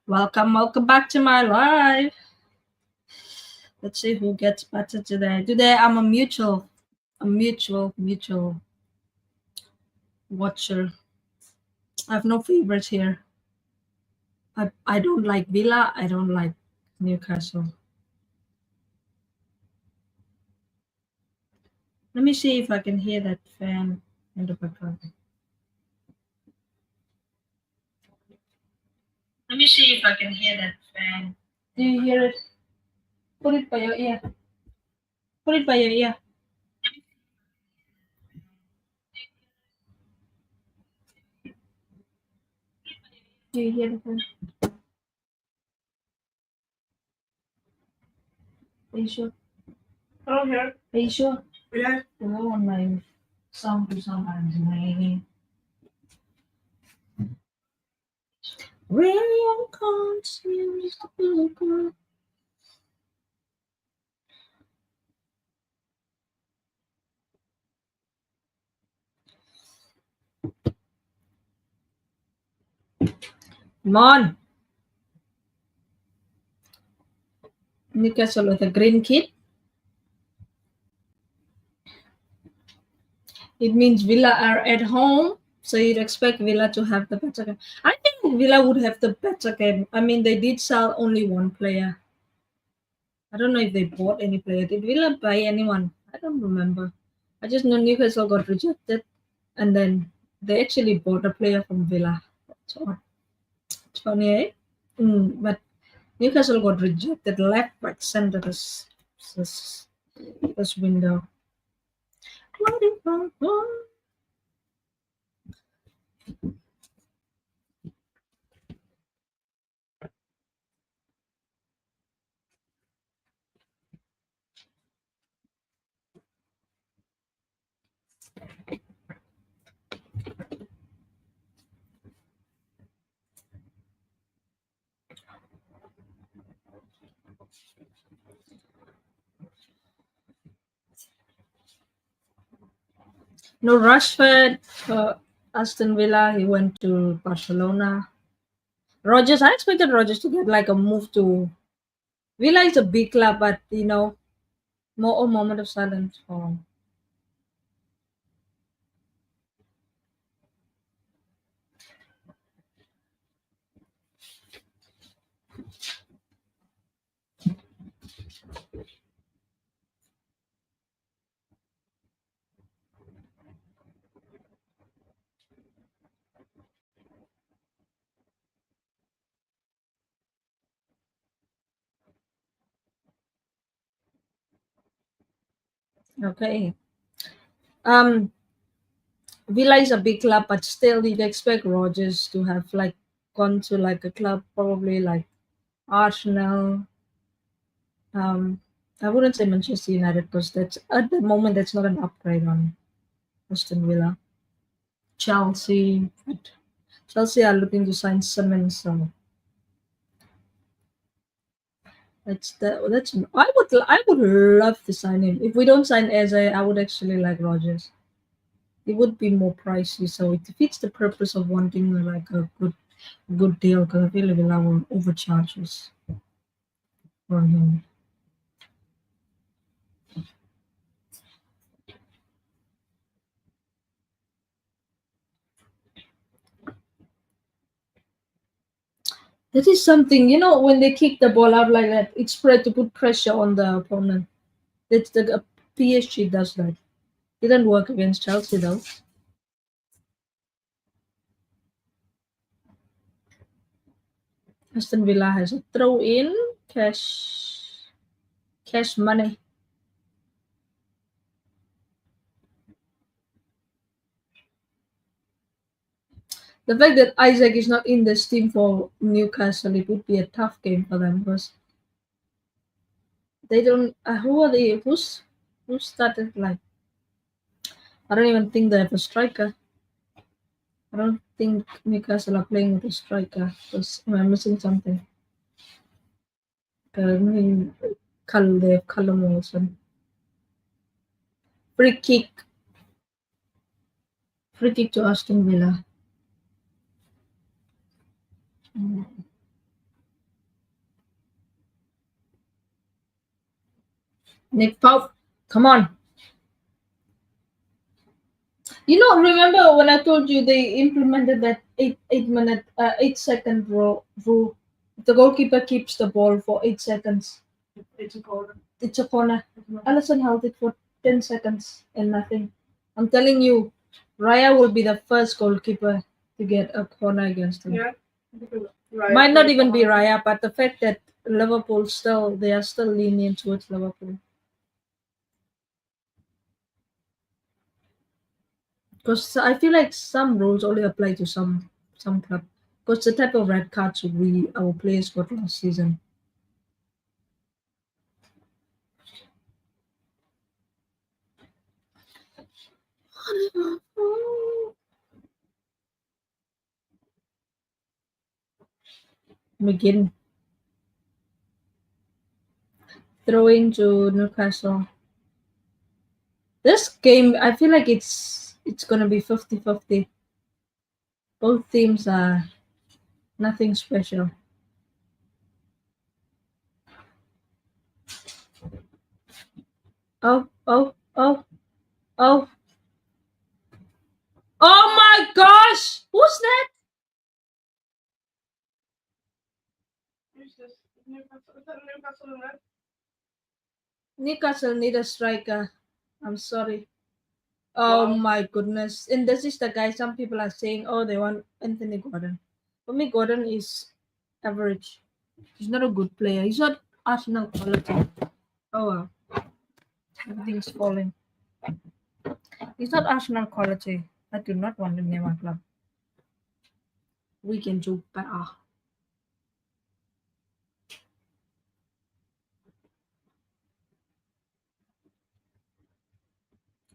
Welcome back to my live. Let's see who gets better today. Today I'm a mutual watcher. I have no favorites here. I don't like Villa. I don't like Newcastle. Let me see if I can hear that fan in the background. Let me see if I can hear that fan. Do you hear it? Put it by your ear. Put it by your ear. Do you hear the fan? Are you sure? I don't hear it. Are you sure? Yeah. I don't want my sound to sometimes maybe. Really confused. Come on. Newcastle with a green kit. It means Villa are at home, so you'd expect Villa to have the better game. I think Villa would have the better game. I mean, they did sell only one player. I don't know if they bought any player. Did Villa buy anyone? I don't remember. I just know Newcastle got rejected, and then they actually bought a player from Villa. That's odd. It's funny, eh? But Newcastle got rejected left, right, center this window. No, Rashford, Aston Villa, he went to Barcelona. Rogers, I expected Rogers to get like a move to Villa is a big club, but more a moment of silence for. Okay. Villa is a big club, but still you'd expect Rogers to have like gone to like a club probably like Arsenal. I wouldn't say Manchester United because that's at the moment that's not an upgrade on Aston Villa. Chelsea, but Chelsea are looking to sign Simmons, so that's I would love to sign him. If we don't sign Eze, I would actually like Rogers. It would be more pricey, so it defeats the purpose of wanting like a good deal because I feel Villa will overcharge us for him. That is something, when they kick the ball out like that, it's spread to put pressure on the opponent. That's the PSG does that. Didn't work against Chelsea though. Aston Villa has a throw in cash money. The fact that Isaac is not in this team for Newcastle, it would be a tough game for them because they don't. Who are they? Who started like? I don't even think they have a striker. I don't think Newcastle are playing with a striker. Because am I missing something? They have Callum Wilson. Free kick. Free kick to Aston Villa. Mm. Nick Pope, come on. Remember when I told you they implemented that 8 minute 8 second rule? If the goalkeeper keeps the ball for 8 seconds, It's a corner. it's a corner. Allison held it for 10 seconds and nothing. I'm telling you, Raya will be the first goalkeeper to get a corner against him. Yeah. Might not even be Raya, but the fact that Liverpool they are still lenient towards Liverpool. Because I feel like some rules only apply to some club. Because the type of red cards our players got last season. McGinn throwing to Newcastle. This game, I feel like it's gonna be 50-50. Both teams are nothing special. Oh, oh, oh, oh. Oh my gosh! Who's that? Who's this? Newcastle. Is that Newcastle in red? Newcastle need a striker. I'm sorry. Oh Wow. my goodness. And this is the guy some people are saying, oh, they want Anthony Gordon. For me, Gordon is average. He's not a good player. He's not Arsenal quality. Oh well. Everything's falling. He's not Arsenal quality. I do not want him near my club. We can do better.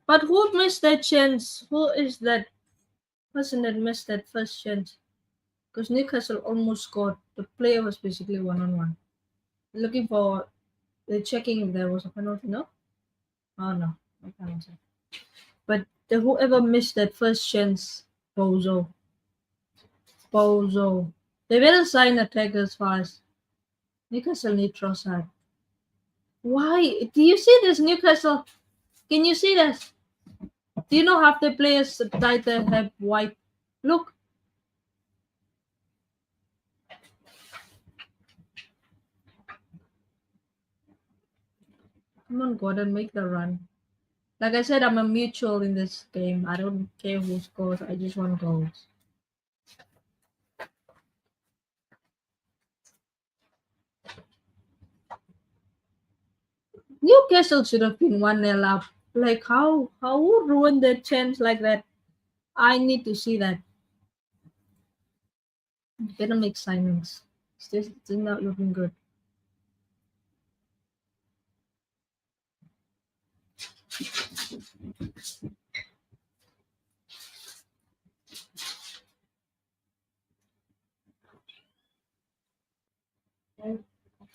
But who missed that chance? Who is that person that missed that first chance? Because Newcastle almost scored. The player was basically 1-on-1. Looking for, they're checking if there was a penalty. No? Oh no. No penalty. But whoever missed that first chance, Bozo. Bozo. They better sign attackers fast. Newcastle need Trossard. Why? Do you see this, Newcastle? Can you see this? Do you know half the players tied their head white? Look. Come on, Gordon, make the run. Like I said, I'm a mutual in this game. I don't care who scores. I just want goals. Newcastle should have been 1-0 up. Like how who ruined their chance like that? I need to see that. Better make signings. It's not looking good.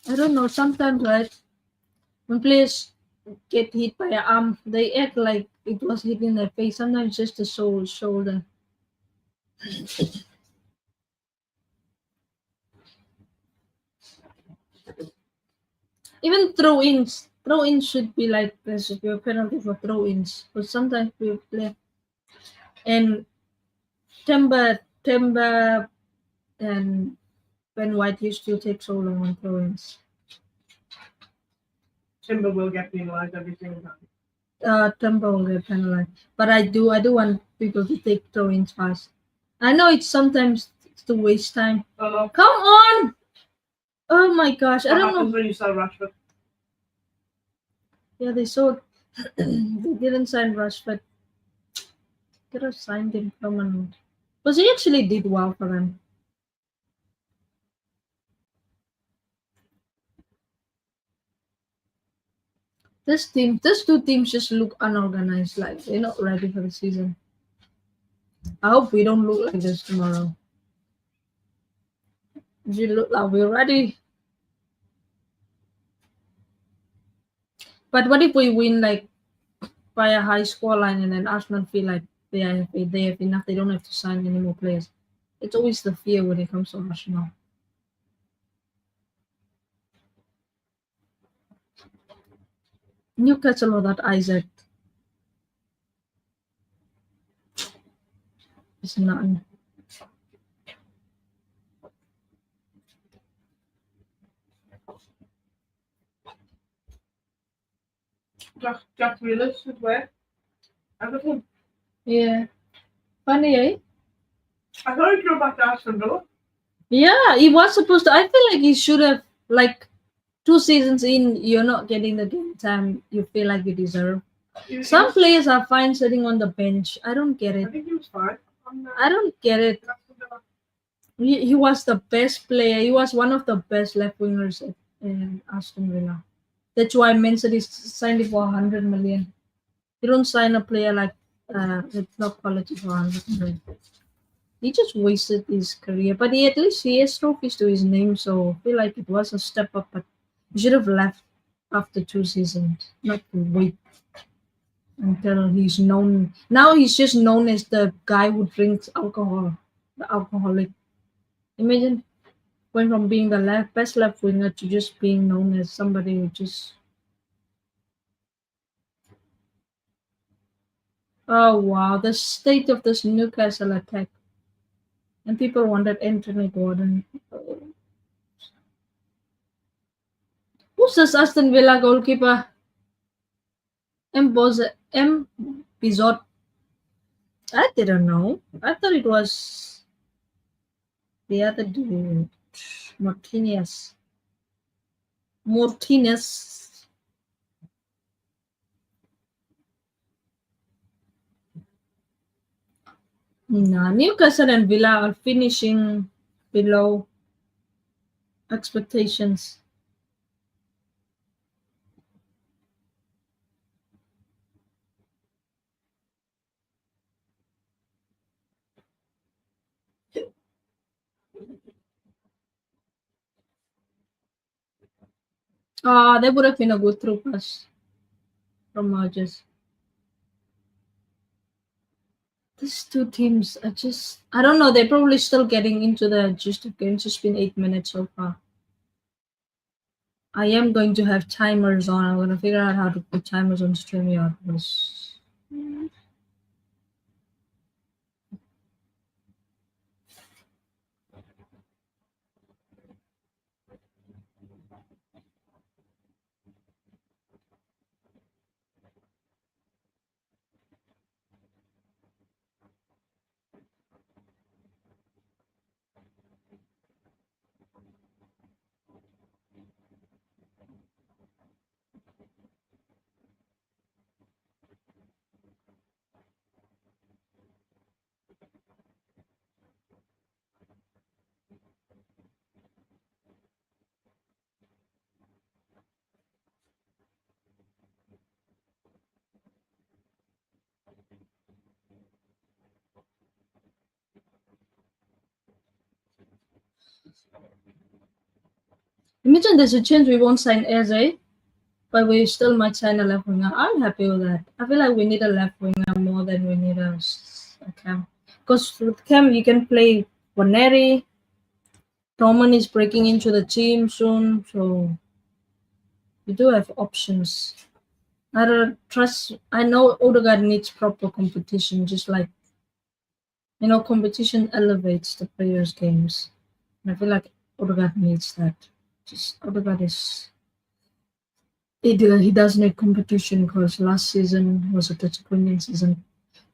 I don't know. Sometimes, right, when players get hit by an arm, they act like it was hitting their face. Sometimes just the shoulder. Even throw-ins should be like there should be a penalty for throw-ins. But sometimes we play and Timber and Ben White used to take so long on throw-ins. Timber will get penalised every single time. Timber will get penalized. But I do want people to take throw-ins fast. I know it's sometimes to waste time. Come on! Oh my gosh, I what don't happens know. when you sell Rashford? Yeah, they sold. They didn't sign Rashford. Could have signed him permanent. Because he actually did well for them. These two teams just look unorganized, like they're not ready for the season. I hope we don't look like this tomorrow. We look like we're ready. But what if we win like by a high score line and then Arsenal feel like they have enough, they don't have to sign any more players. It's always the fear when it comes to Arsenal. Newcastle without Isaac is nothing. Jack Grealish as well. Everything. Yeah. Funny, eh? I thought he'd go back to Aston Villa. Yeah, he was supposed to. I feel like he should have, like, 2 seasons in, you're not getting the game time you feel like you deserve. Some players are fine sitting on the bench. I don't get I it. think he was fine. I don't get it. He was the best player. He was one of the best left wingers in Aston Villa. That's why Man City signed him for 100 million. You don't sign a player like with no quality for 100 million. He just wasted his career, but at least he has trophies to his name, so I feel like it was a step up. But he should have left after 2 seasons, not to wait until he's known. Now he's just known as the guy who drinks alcohol, the alcoholic. Imagine going from being the best left winger to just being known as somebody who just. Oh wow, the state of this Newcastle attack. And people wanted Anthony Gordon. Who's this Aston Villa goalkeeper? M. Bizot. I didn't know. I thought it was the other dude. Martinez. Nah, Newcastle and Villa are finishing below expectations. That would have been a good through pass from Rodgers. These two teams are just, I don't know, they're probably still getting into the adjusted game. It's just been 8 minutes so far. I am going to have timers on. I'm going to figure out how to put timers on StreamYard. Imagine there's a chance we won't sign Eze, but we still might sign a left winger. I'm happy with that. I feel like we need a left winger more than we need a cam. Because with cam, you can play Waneri. Roman is breaking into the team soon, so we do have options. I don't trust. I know Odegaard needs proper competition, just like competition elevates the players' games. And I feel like Odegaard needs that. Just Odegaard is. He does need competition because last season was a disappointing season.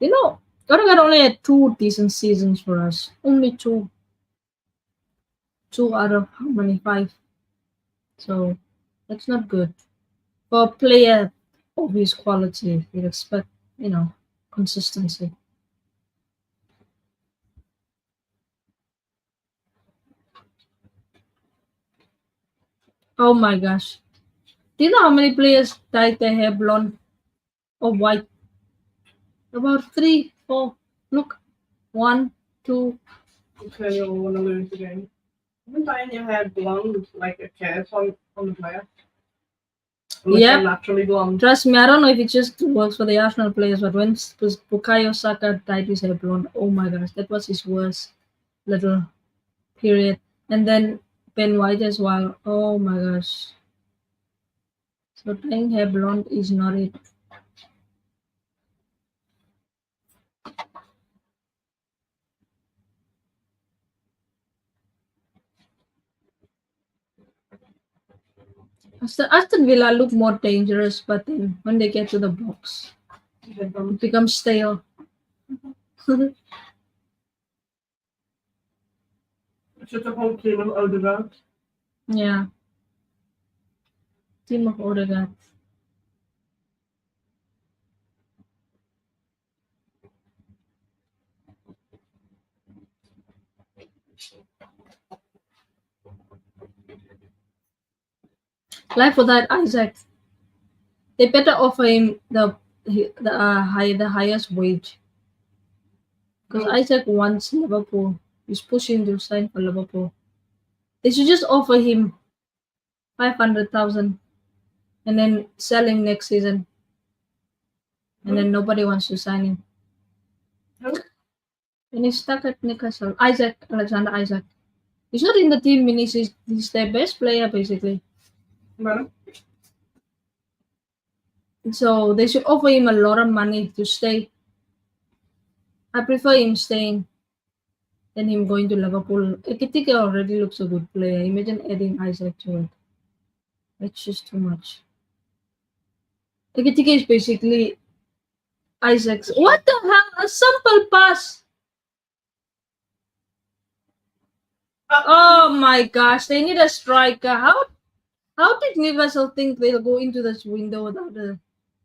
Odegaard only had 2 decent seasons for us. Only two. 2 out of how many? 5. So that's not good. For a player of his quality, you'd expect, consistency. Oh my gosh. Do you know how many players dyed their hair blonde or white? About 3, 4. Look. 1, 2. Okay, you'll want to lose the game. Even dyeing your hair blonde like a curse on the player. Yeah. Naturally blonde. Trust me, I don't know if it just works for the Arsenal players, but when Bukayo Saka dyed his hair blonde, oh my gosh, that was his worst. little period. And then Ben White as well. Oh my gosh. So dyeing hair blonde is not it. Aston Villa look more dangerous, but then when they get to the box, it becomes stale. It's just a whole team of Odegaard. Yeah. Team of Odegaard. Like for that Isaac, they better offer him the highest wage because No. Isaac wants Liverpool. He's pushing to sign for Liverpool. They should just offer him 500,000 and then sell him next season. And then nobody wants to sign him. Who? And he's stuck at Newcastle. Alexander Isaac. He's not in the team, meaning he's their best player basically. No. So they should offer him a lot of money to stay. I prefer him staying than him going to Liverpool. Ekitike already looks a good player. Imagine adding Isaac to it. It's just too much. Ekitike is basically Isaac's. What the hell? A simple pass. Oh my gosh, they need a striker. How did Newcastle think they'll go into this window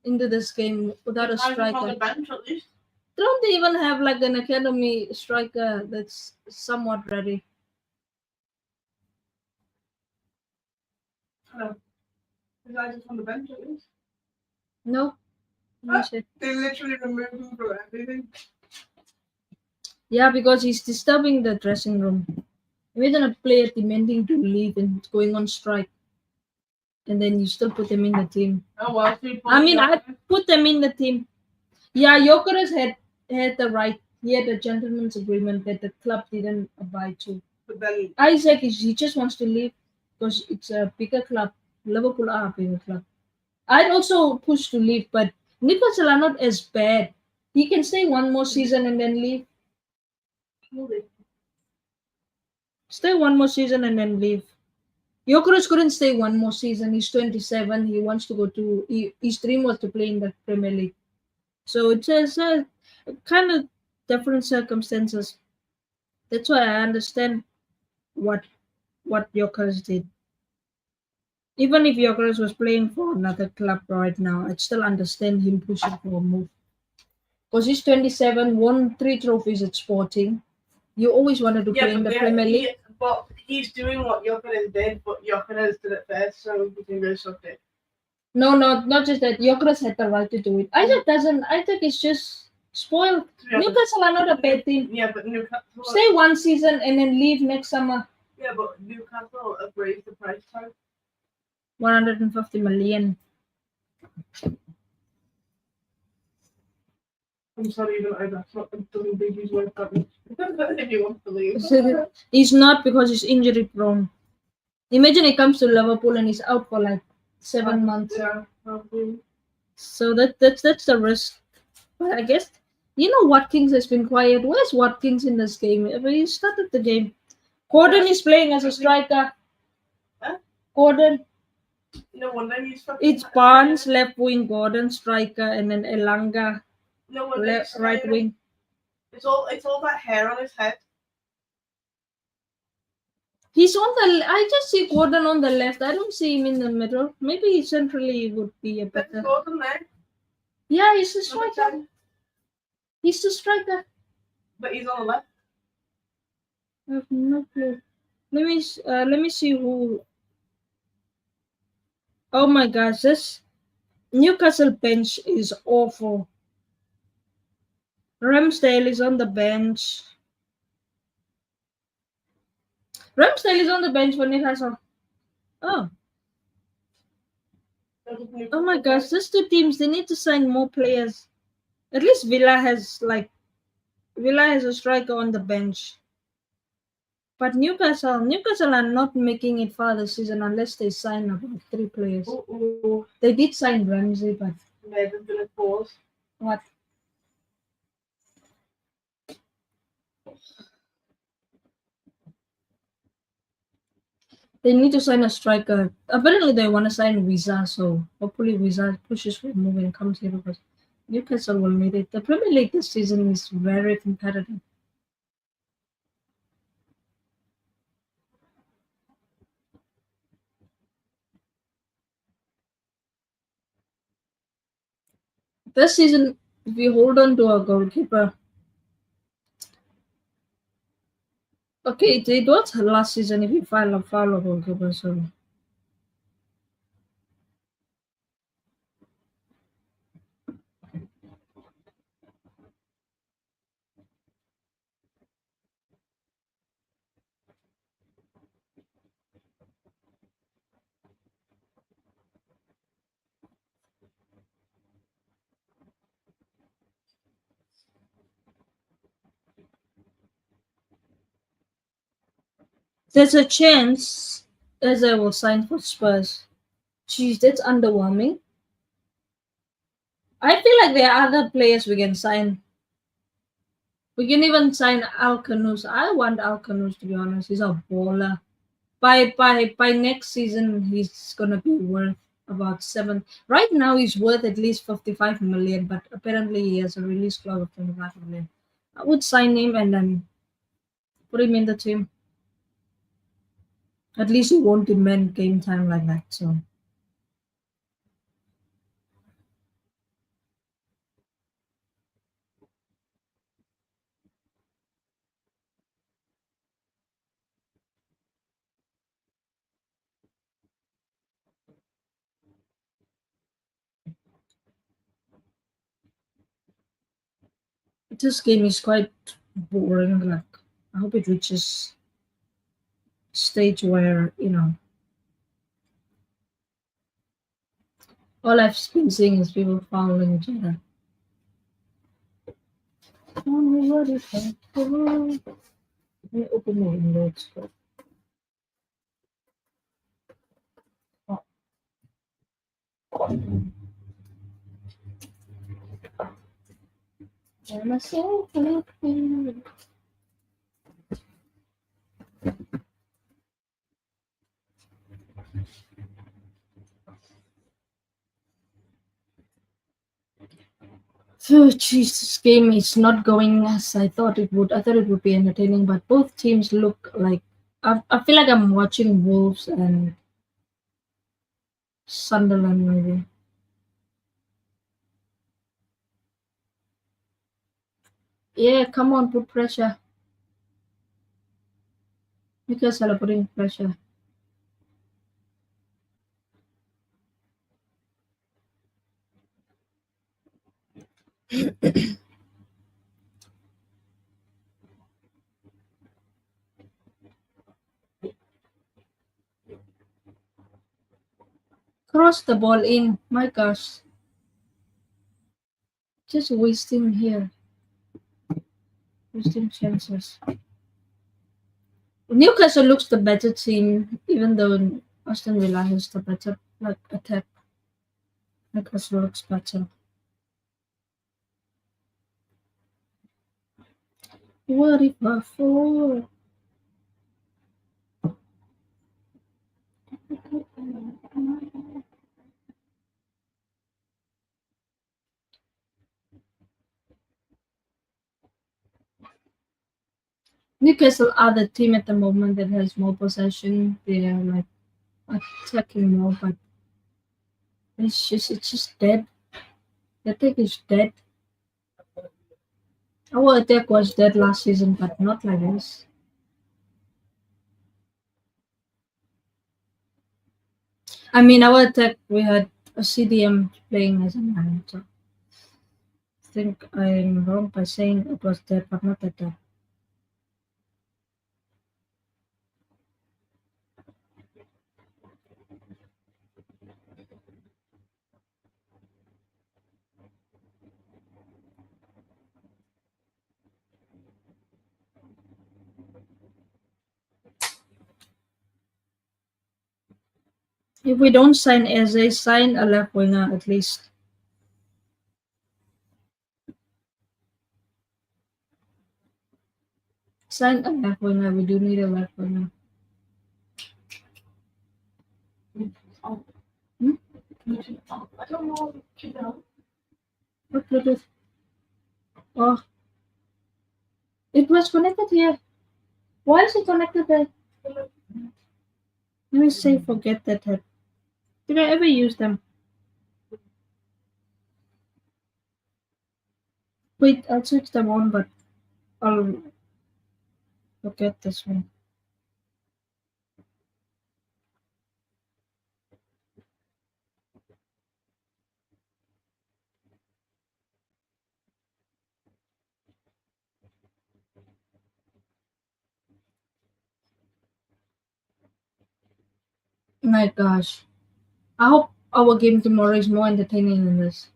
into this game without a On the striker? bench at least. Don't they even have like an academy striker that's somewhat ready? No. Is Isaac on the bench at least? No. Let me see. They literally removed him from everything. Yeah, because he's disturbing the dressing room. Imagine a player demanding to leave and going on strike, and then you still put them in the team. Oh well. I put them in the team. Yeah, Jokeres had the right. He had a gentleman's agreement that the club didn't abide to. But then Isaac he just wants to leave because it's a bigger club. Liverpool are a bigger club. I'd also push to leave, but Newcastle are not as bad. He can stay one more season and then leave. Stay one more season and then leave. Jokeres couldn't stay one more season. He's 27. He wants to go to. His dream was to play in the Premier League. So it's a kind of different circumstances. That's why I understand what Jokeres did. Even if Jokeres was playing for another club right now, I'd still understand him pushing for a move. Because he's 27, won 3 trophies at Sporting. You always wanted to play in the Premier League. But he's doing what Jokeres did, but Jokeres did it first, so he can go suck it. No, not just that. Jokeres had the right to do it. Isaac doesn't. Isaac is just spoiled. Yeah, Newcastle are not a bad team. Yeah, but Newcastle. Stay one season and then leave next summer. Yeah, but Newcastle have raised the price tag. 150 million. I'm sorry, even I don't think he's worth that much. If you want to leave. He's not because he's injury prone. Imagine he comes to Liverpool and he's out for like 7 months. Yeah, probably. So that's the risk. But I guess Watkins has been quiet. Where's Watkins in this game? He started the game. Gordon is playing as a striker. Huh? Gordon. No wonder he's fucking. It's Barnes left wing, Gordon striker, and then Elanga No wonder he's right wing. It's all that hair on his head. He's on the. I just see Gordon on the left. I don't see him in the middle. Maybe centrally would be a better. There's Gordon there. Yeah, he's the striker. He's the striker. But he's on the left. I have no clue. Let me see who. Oh my gosh, this Newcastle bench is awful. Ramsdale is on the bench. Ramsdale is on the bench for Newcastle. Oh. Oh my gosh, these 2 teams, they need to sign more players. At least Villa has a striker on the bench. But Newcastle are not making it far this season unless they sign about 3 players. Ooh, They did sign Ramsey, but maybe gonna pause. what? They need to sign a striker. Apparently, they want to sign Visa, so hopefully Visa pushes for move and comes here because Newcastle will need it. The Premier League this season is very competitive. This season, if we hold on to our goalkeeper, okay, it was last season if we file a goalkeeper, so there's a chance Eze will sign for Spurs. Jeez, that's underwhelming. I feel like there are other players we can sign. We can even sign Alcanus. I want Alcanus to be honest. He's a baller. By next season, he's gonna be worth about 7. Right now, he's worth at least 55 million, but apparently he has a release clause of 25 million. I would sign him and then put him in the team. At least he won't demand game time like that. So this game is quite boring. Like I hope it reaches stage where all I've been seeing is people fouling each other. Tell me what is that for? Let me open the windows. I'm so happy. Oh, jeez, this game is not going as I thought it would. I thought it would be entertaining, but both teams look like I feel like I'm watching Wolves and Sunderland maybe. Yeah, come on, put pressure. Newcastle are putting pressure. Cross the ball in. My gosh, just wasting here, wasting chances. Newcastle looks the better team, even though Aston Villa has the better like attack. Newcastle looks better. What if I fall? Newcastle are the team at the moment that has more possession. They're like attacking more, but it's just dead. The attack is dead. Our attack was dead last season, but not like this. I mean, our attack we had a CDM playing as a manager. I think I'm wrong by saying it was dead, but not that dead. If we don't sign Eze, sign a left winger at least. Sign a left winger. We do need a left winger. Oh, Hmm? I don't know. You know. What Bluetooth? Oh, it was connected here. Why is it connected there? Let me say forget that. Did I ever use them? Wait, I'll switch them on, but I'll forget this one. My gosh. I hope our game tomorrow is more entertaining than this.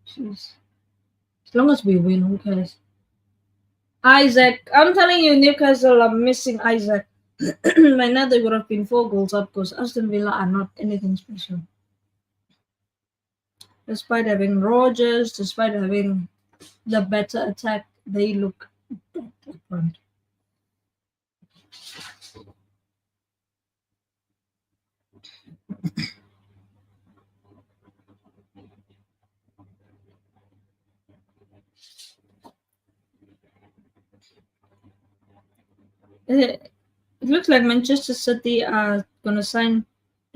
Jeez. As long as we win, who cares? Isaac. I'm telling you, Newcastle are missing Isaac. By now they would have been 4 goals up because Aston Villa are not anything special. Despite having Rogers, despite having the better attack, they look dead up front. It looks like Manchester City are going to sign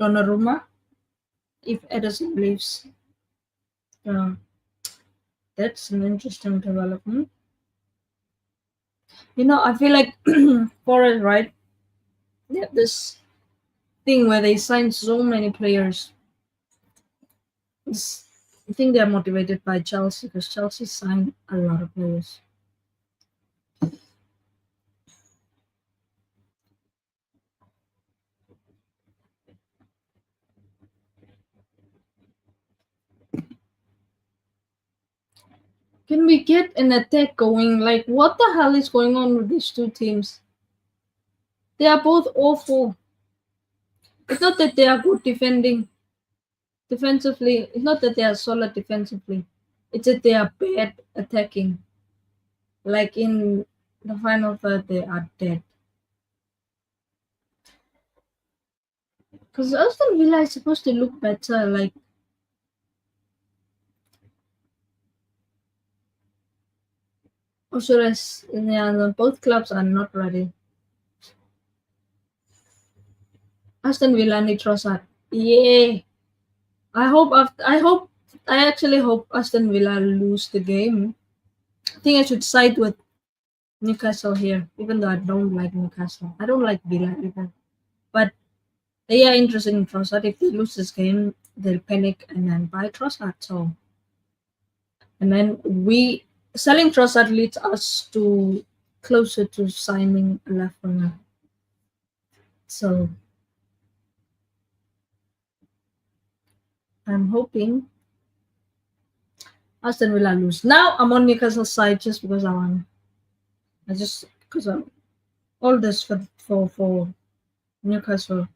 Donnarumma if Edison leaves. That's an interesting development. I feel like Forest, right? They have this thing where they sign so many players. It's, I think they're motivated by Chelsea because Chelsea signed a lot of players. Can we get an attack going? Like, what the hell is going on with these two teams? They are both awful. It's not that they are good defensively. It's not that they are solid defensively. It's that they are bad attacking. Like in the final third, they are dead. Because Aston Villa is supposed to look better. Like, also, yeah, both clubs are not ready. Aston Villa need Trossard. Yeah. I actually hope Aston Villa lose the game. I think I should side with Newcastle here, even though I don't like Newcastle. I don't like Villa even. But they are interested in Trossard. If they lose this game, they'll panic and then buy Trossard. So, and then selling Trossard leads us to closer to signing a left winger. So I'm hoping Aston Villa lose. Now I'm on Newcastle's side just because I just because all this for Newcastle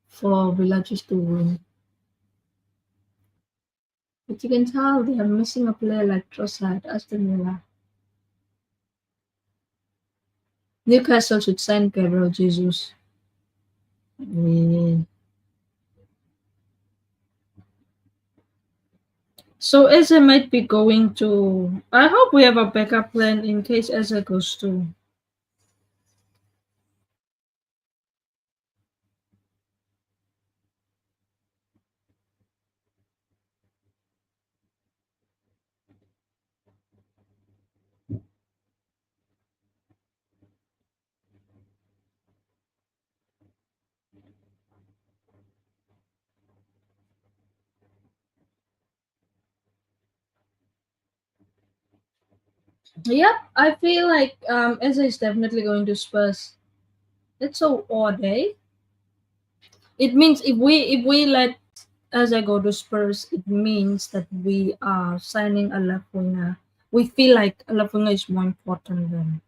for Villa just to win. But you can tell they are missing a player like Trossard, Aston Villa. Newcastle should sign Gabriel Jesus. Yeah. So Eze might be going to. I hope we have a backup plan in case Eze goes to. Yep, I feel like Eze is definitely going to Spurs. It's so odd, eh? It means if we let Eze go to Spurs, it means that we are signing a left winger. We feel like a left winger is more important than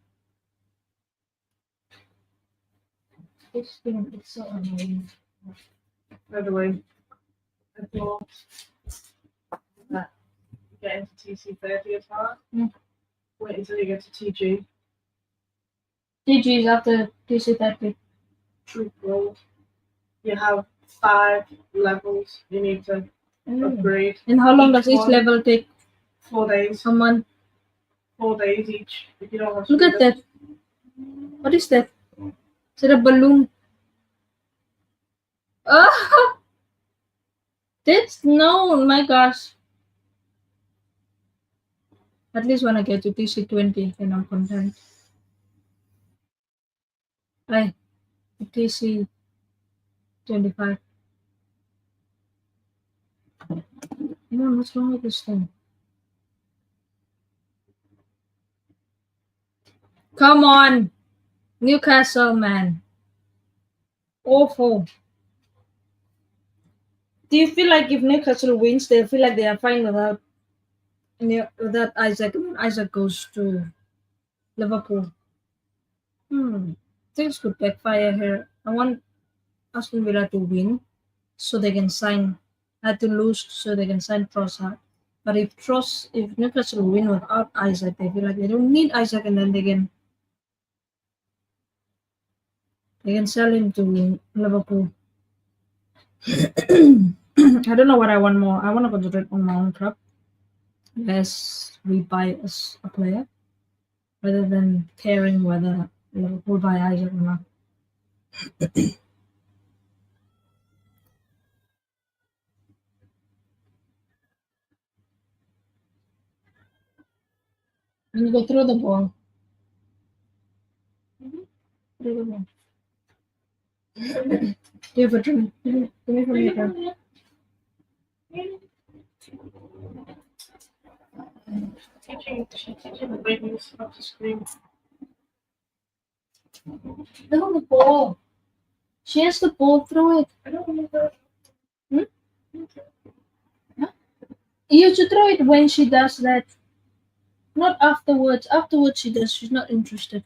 this thing. It's so annoying. By the way, I thought that getting to TC30 is hard. Wait until you get to TG. TG is after TC30. Troop roll. You have 5 levels you need to upgrade. And how long Each does each one- level take? 4 days. A month. 4 days each. If you don't have Look at speed up. that. What is that? Is it a balloon? Ah! That's no, my gosh. At least when I get to TC20, then I'm content. Right. TC25. Man, what's wrong with this thing? Come on! Newcastle, man. Awful. Do you feel like if Newcastle wins, they feel like they are fine without Isaac? And Isaac goes to Liverpool. Things could backfire here. I want Aston Villa to win so they can sign. To lose so they can sign Trossard. But if Newcastle win without Isaac, they feel like they don't need Isaac, and then they can sell him to Liverpool. I don't know what I want more. I want to concentrate on my own club, less we buy as a player, rather than caring whether Liverpool buy Isaac or not. When you go through the ball. Through the ball. Give it to me. Give me from your club. Teaching the babies how to scream. No, the ball. She has the ball through it. I don't know that. You should throw it when she does that. Not afterwards. Afterwards she does. She's not interested.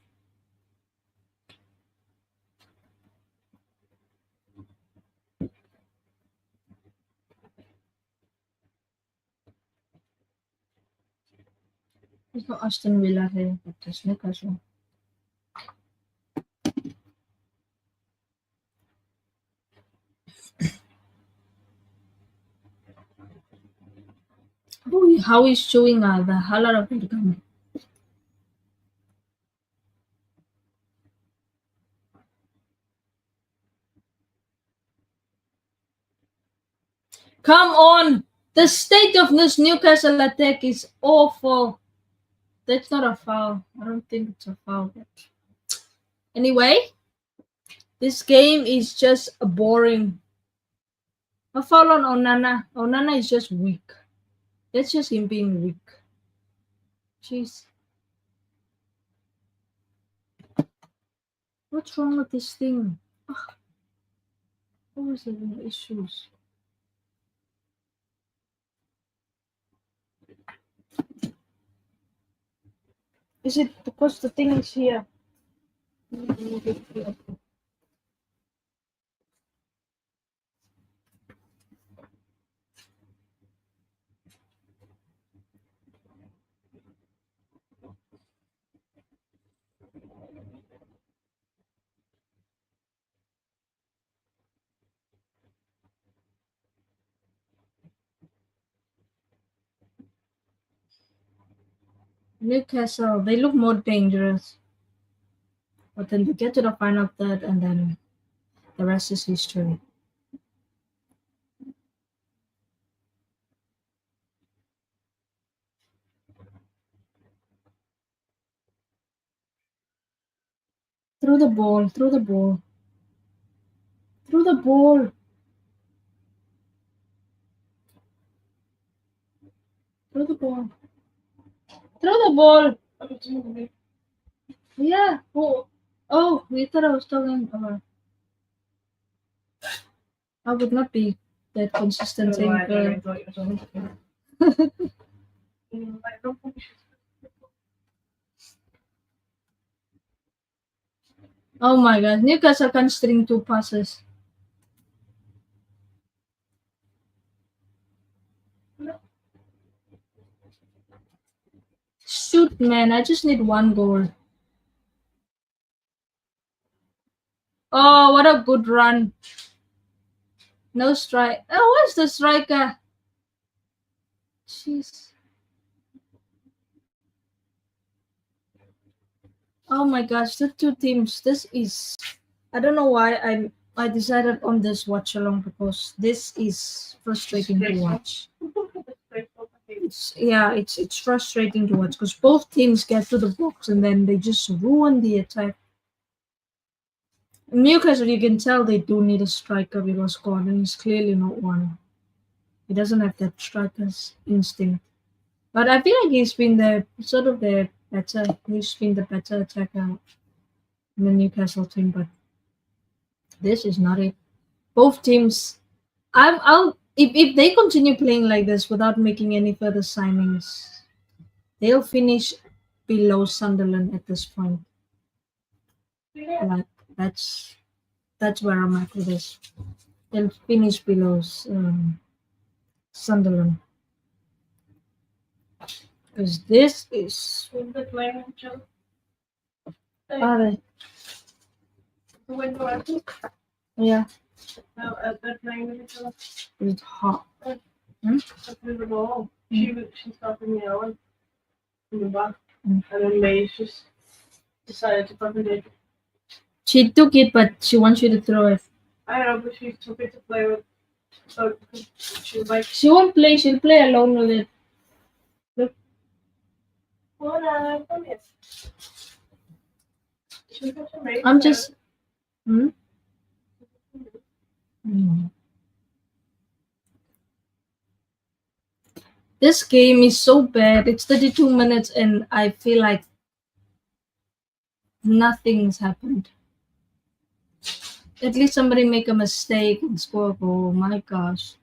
It's not Aston Villa here, but it's Newcastle. Oh, how is showing the Halar of the gun. Come on! The state of this Newcastle attack is awful. That's not a foul. I don't think it's a foul. But anyway, this game is just boring. A foul on Onana. Onana is just weak. That's just him being weak. Jeez. What's wrong with this thing? Always having issues. Is it because the thing is here? Newcastle, they look more dangerous. But then they get to the final third, and then the rest is history. Through the ball, through the ball. Through the ball. Through the ball. Through the ball. Yeah. Oh, we thought I was talking about. I would not be that consistent saying Oh my god, Newcastle can string 2 passes. Shoot, man, I just need one goal. Oh, what a good run. No strike. Oh, where's the striker? Jeez. Oh my gosh, the two teams. This is. I don't know why I decided on this watch along because this is frustrating to watch. It's frustrating to watch because both teams get to the box and then they just ruin the attack. Newcastle, you can tell they do need a striker because Gordon is clearly not one. He doesn't have that striker's instinct. But I feel like he's been he's been the better attacker in the Newcastle team, but this is not it. Both teams I'll if they continue playing like this without making any further signings, they'll finish below Sunderland at this point. Like that's where I'm at with this. They'll finish below Sunderland because this is. When they're playing each other. Are they? The window empty. Yeah, No, they're playing with each other. it's hot. That's moving along. She's stopping the hour in the back. Mm. And then May's just decided to fucking do it. She took it, but she wants you to throw it. I don't know, but she took it to play with. So she was like, She won't play. She'll play alone with it. what come here. She was such a mate. I'm just. Mm. This game is so bad. It's 32 minutes and I feel like nothing's happened. At least somebody make a mistake and score a goal. My gosh.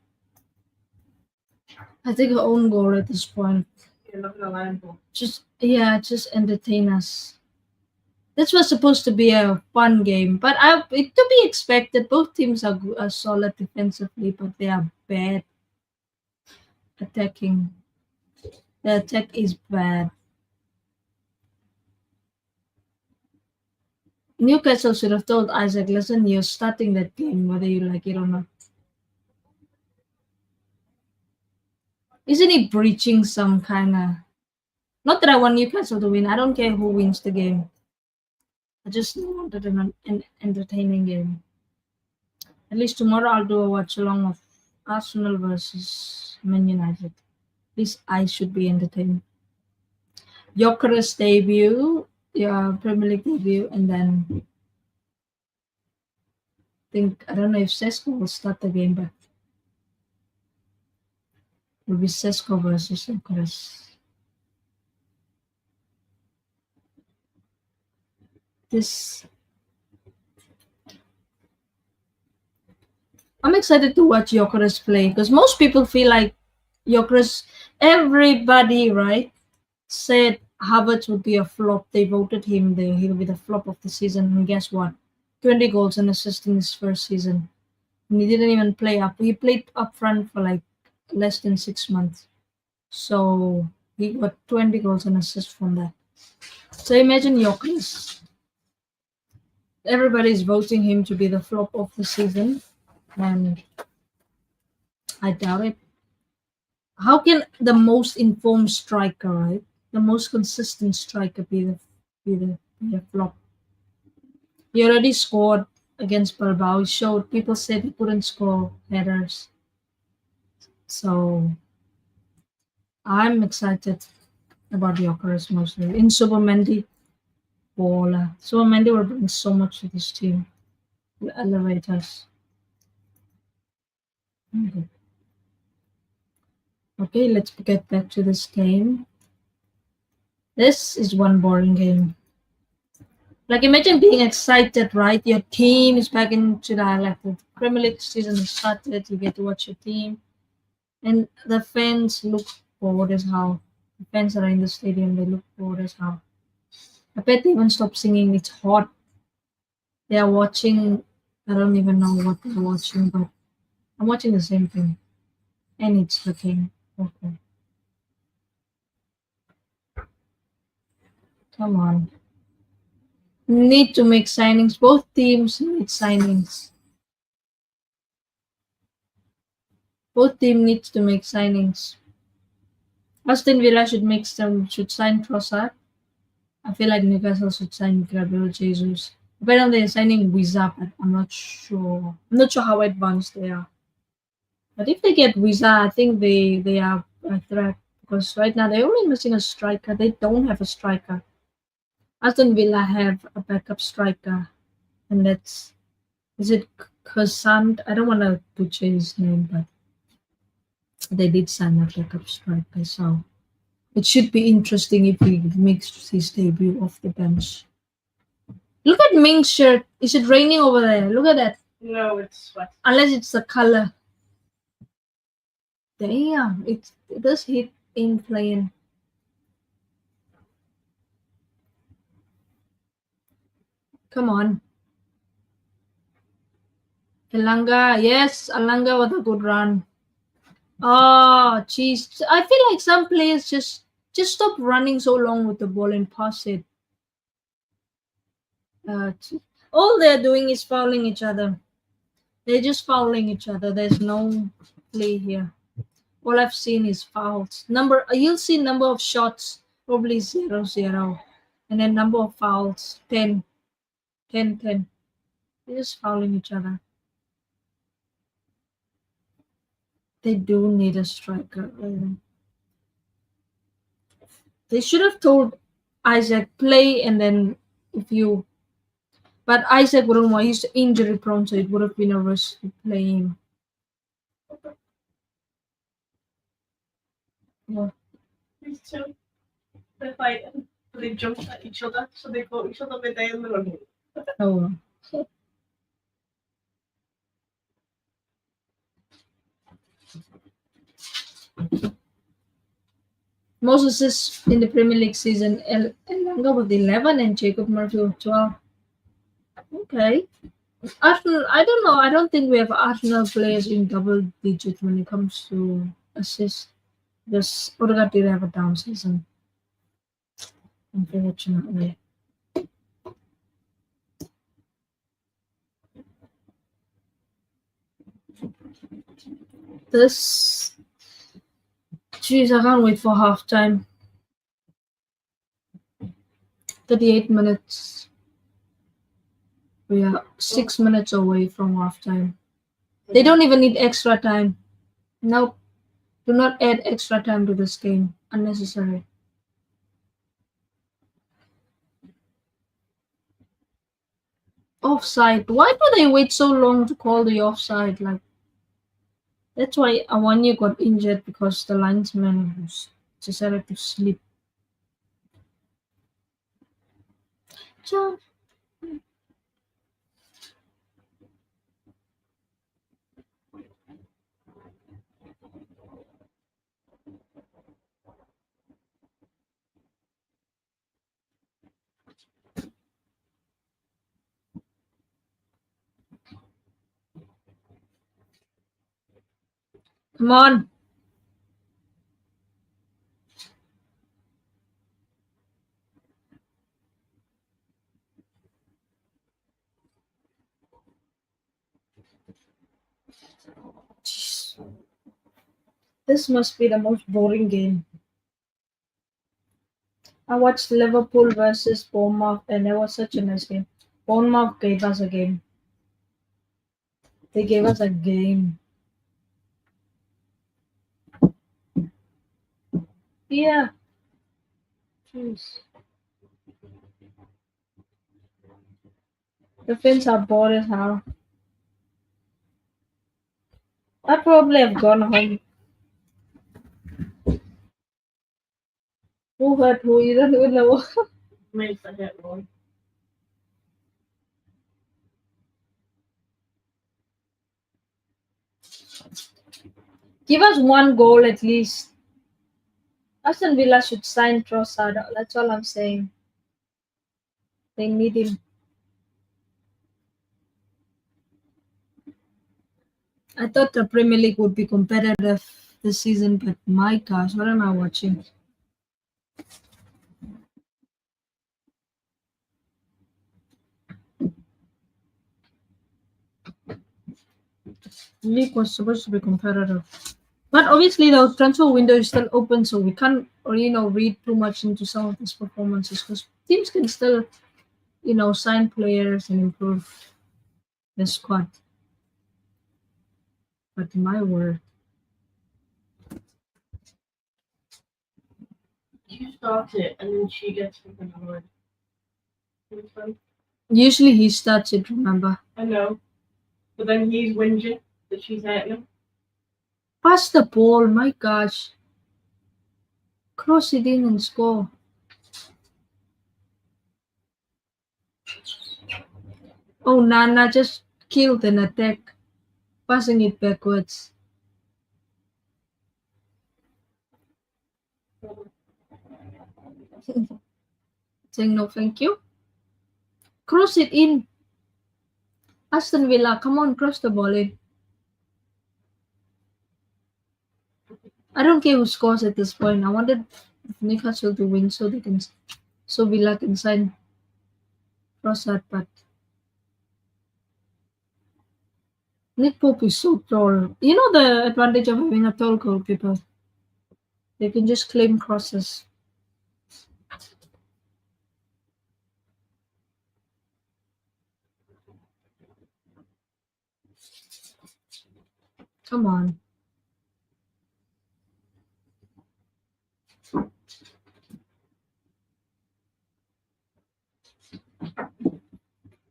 I think her own goal at this point. You're not gonna land for. Just entertain us. This was supposed to be a fun game, but it to be expected. Both teams are solid defensively, but they are bad attacking. The attack is bad. Newcastle should have told Isaac, listen, you're starting that game whether you like it or not. Isn't he breaching some kind of... Not that I want Newcastle to win. I don't care who wins the game. I just wanted an entertaining game. At least tomorrow I'll do a watch along of Arsenal versus Man United. At least I should be entertained. Gyökeres debut, Premier League debut, and then I don't know if Sesko will start the game, but it will be Sesko versus Gyökeres. I'm excited to watch Gyökeres play because most people feel like Gyökeres, everybody, right, said Havertz would be a flop. They voted him, he'll be the flop of the season. And guess what? 20 goals and assists in his first season. And he didn't even play up. He played up front for like less than 6 months. So he got 20 goals and assists from that. So imagine Gyökeres. Everybody's voting him to be the flop of the season. And I doubt it. How can the most informed striker, right, the most consistent striker, be the flop? He already scored against Bilbao. He showed people said he couldn't score headers. So I'm excited about Gyökeres mostly. In Subamendi, Subamendi will bring so much to this team. Will elevate us. Okay, let's get back to this game. This is one boring game. Like imagine being excited, right? Your team is back into the Premier League season has started. You get to watch your team, and the fans look bored as hell. The fans that are in the stadium, they look bored as hell. I bet they even stop singing. It's hot. They are watching. I don't even know what they're watching, but I'm watching the same thing, and it's looking okay. Come on. Need to make signings. Both teams need signings. Both team needs to make signings. Aston Villa should sign Trossard. I feel like Newcastle should sign Gabriel Jesus. Apparently they're signing Wiza, but I'm not sure. I'm not sure how advanced they are. But if they get Wiza, I think they are a threat because right now they're only missing a striker. They don't have a striker. Aston Villa have a backup striker, and that's is it Kersant? I don't want to butcher his name, but they did sign a backup striker, so it should be interesting if he makes his debut off the bench. Look at Ming's shirt. Is it raining over there? Look at that. No, it's wet. Unless it's the color. Damn, it does hit in playing. Come on. Alanga, yes, Alanga with a good run. Oh, jeez. I feel like some players just stop running so long with the ball and pass it. All they're doing is fouling each other. They're just fouling each other. There's no play here. All I've seen is fouls. You'll see number of shots probably 0-0, and then number of fouls 10, 10, 10. They're just fouling each other. They do need a striker. They should have told Isaac play, and then but Isaac wouldn't want. He's injury prone, so it would have been a risk playing. Yeah. These two, they're fighting. They jumped at each other, so they caught each other midday in the run. Oh. Most assists in the Premier League season, Elanga with 11 and Jacob Murphy with 12. Okay. Arsenal, I don't know. I don't think we have Arsenal players in double digits when it comes to assists. Just Odegaard did have a down season, unfortunately. Jeez, I can't wait for halftime. 38 minutes. We are 6 minutes away from halftime. They don't even need extra time. Nope. Do not add extra time to this game. Unnecessary. Offside. Why do they wait so long to call the offside? Like, that's why Awanya got injured because the linesman decided to sleep. Come on. Jeez. This must be the most boring game. I watched Liverpool versus Bournemouth, and it was such a nice game. Bournemouth gave us a game. They gave us a game. Yeah. Jeez. The Finns are bored as hell. I probably have gone home. Who hurt who? You don't even know. Made the hit one. Give us one goal at least. Aston Villa should sign Trossard. That's all I'm saying. They need him. I thought the Premier League would be competitive this season, but my gosh, what am I watching? League was supposed to be competitive. But obviously the transfer window is still open, so we can't read too much into some of these performances because teams can still, sign players and improve the squad. But my word. You start it and then she gets fucking annoyed. It's fun. Usually he starts it, remember? I know. But then he's whinging that she's hating him. Pass the ball, my gosh. Cross it in and score. Oh, Nana just killed an attack, passing it backwards. Saying no thank you. Cross it in. Aston Villa, come on, cross the ball in. I don't care who scores at this point. I wanted Newcastle to win so Villa can sign Trossard, but Nick Pope is so tall. You know the advantage of having a tall goalkeeper? They can just claim crosses. Come on.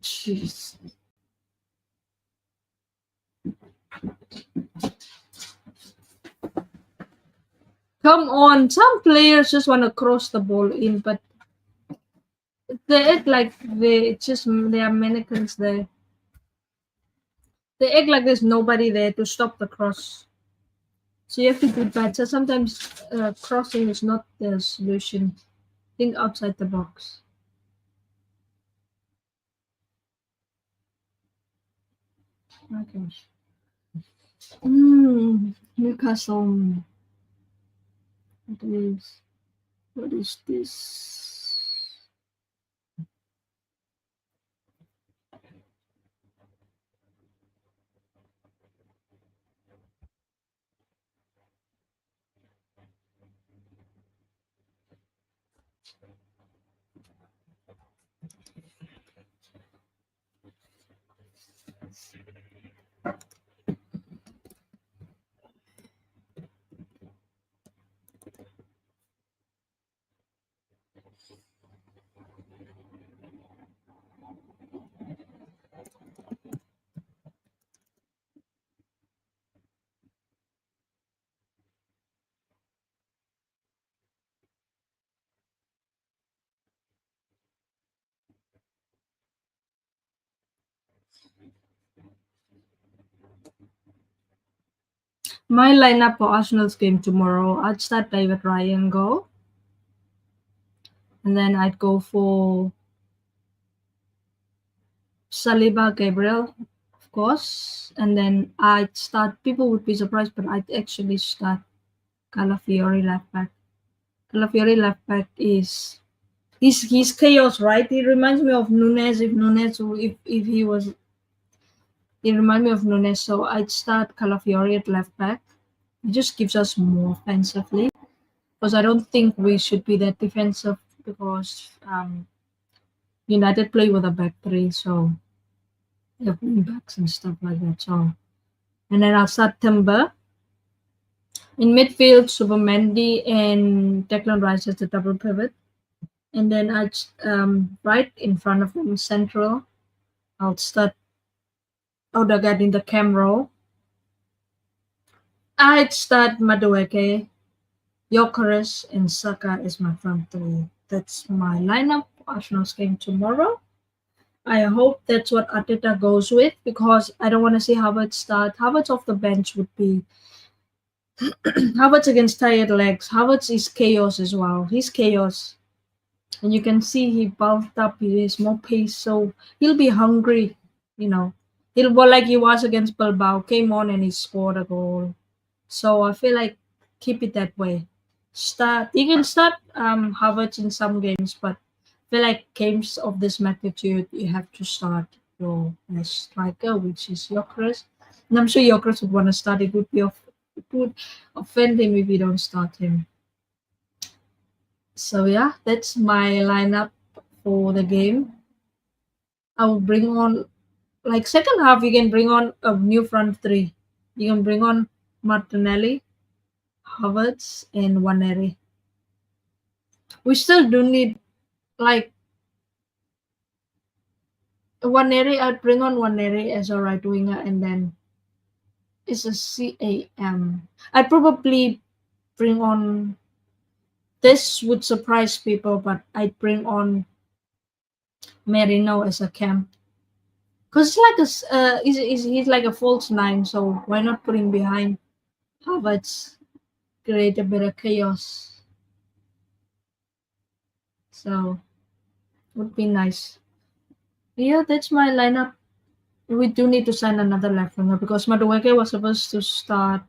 Jeez. Come on. Some players just want to cross the ball in, but they act like there are mannequins there. They act like there's nobody there to stop the cross. So you have to do better. Sometimes crossing is not the solution. Think outside the box. Oh gosh. Newcastle. What is this? My lineup for Arsenal's game tomorrow, I'd start David Ryan goal. And then I'd go for Saliba Gabriel, of course. And then I'd start, people would be surprised, but I'd actually start Calafiori left back. Calafiori left back is he's chaos, right? He reminds me of Nunes if he was. He reminds me of Nunes, so I'd start Calafiori at left back. It just gives us more offensively because I don't think we should be that defensive because United play with a back three, so they have wing backs and stuff like that. So, and then I'll start Timber in midfield, Subamendi and Declan Rice as the double pivot. And then I'd right in front of him, central, I'll start Odegaard in the cam role. I'd start Madueke, Gyökeres, and Saka as my front three. That's my lineup for Arsenal's game tomorrow. I hope that's what Arteta goes with because I don't want to see Havertz start. Havertz off the bench would be Havertz against tired legs. Havertz is chaos as well. He's chaos. And you can see he bulked up. He has more pace, so he'll be hungry. He'll go like he was against Bilbao. Came on and he scored a goal. So I feel like keep it that way. You can start Havertz in some games, but I feel like games of this magnitude, you have to start your best striker, which is Gyökeres. And I'm sure Yokers would want to start. It would offend him if we don't start him. So yeah, that's my lineup for the game. I will bring on like second half. You can bring on a new front three. You can bring on Martinelli, Havertz, and Waneri. We still do need like Waneri. I'd bring on Waneri as a right winger, and then it's a CAM. I'd probably bring on. This would surprise people, but I'd bring on Merino as a cam. Cause it's like he's like a false nine, so why not put him behind Havertz, create a bit of chaos. So would be nice. Yeah, that's my lineup. We do need to sign another left winger because Madueke was supposed to start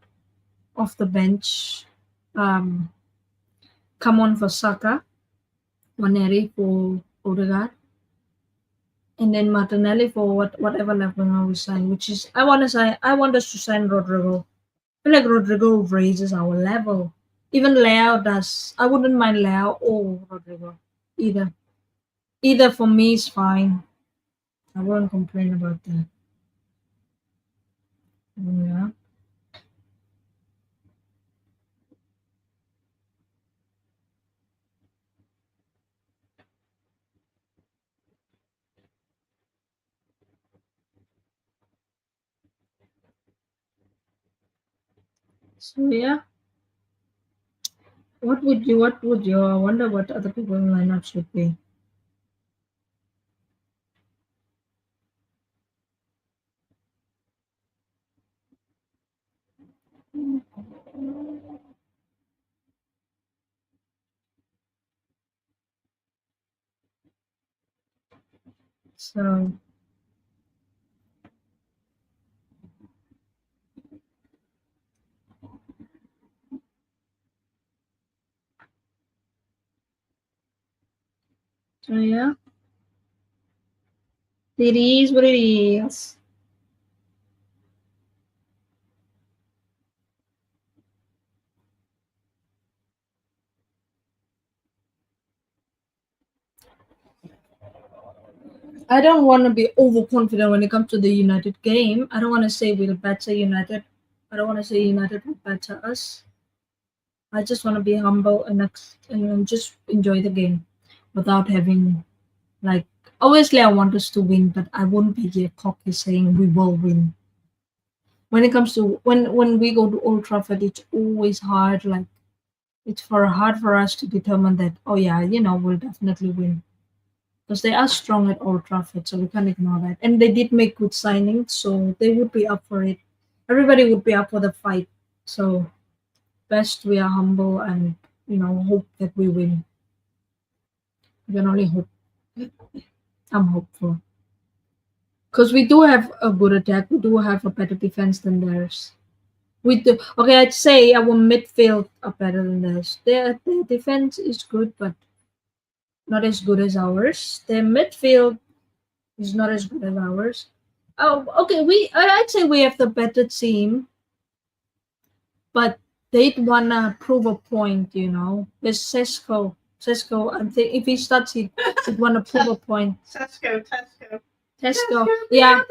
off the bench. Come on for Saka, Waneri for Odegaard, and then Martinelli for whatever left winger we sign. Which is I want us to sign Rodrigo. I feel like Rodrigo raises our level. Even Leo does. I wouldn't mind Leo or Rodrigo either. Either for me is fine. I won't complain about that. Yeah. So yeah. What would you I wonder what other people lineup should be. So yeah. It is what it is. I don't want to be overconfident when it comes to the United game. I don't want to say we'll better United. I don't want to say United will better us. I just want to be humble and just enjoy the game without having like. Obviously, I want us to win, but I won't be here cocky saying we will win. When it comes to when we go to Old Trafford, it's always hard. Like it's hard for us to determine that. Oh yeah, we'll definitely win because they are strong at Old Trafford, so we can't ignore that. And they did make good signings, so they would be up for it. Everybody would be up for the fight. So best we are humble and hope that we win. We can only hope. I'm hopeful because we do have a good attack. We do have a better defense than theirs. We do. Okay, I'd say our midfield are better than theirs. Their defense is good, but not as good as ours. Their midfield is not as good as ours. Oh, okay. I'd say we have the better team, but they'd wanna prove a point. There's Sesko. Sesko, I think if he starts, he'd wanna prove a point. Tesco, yeah.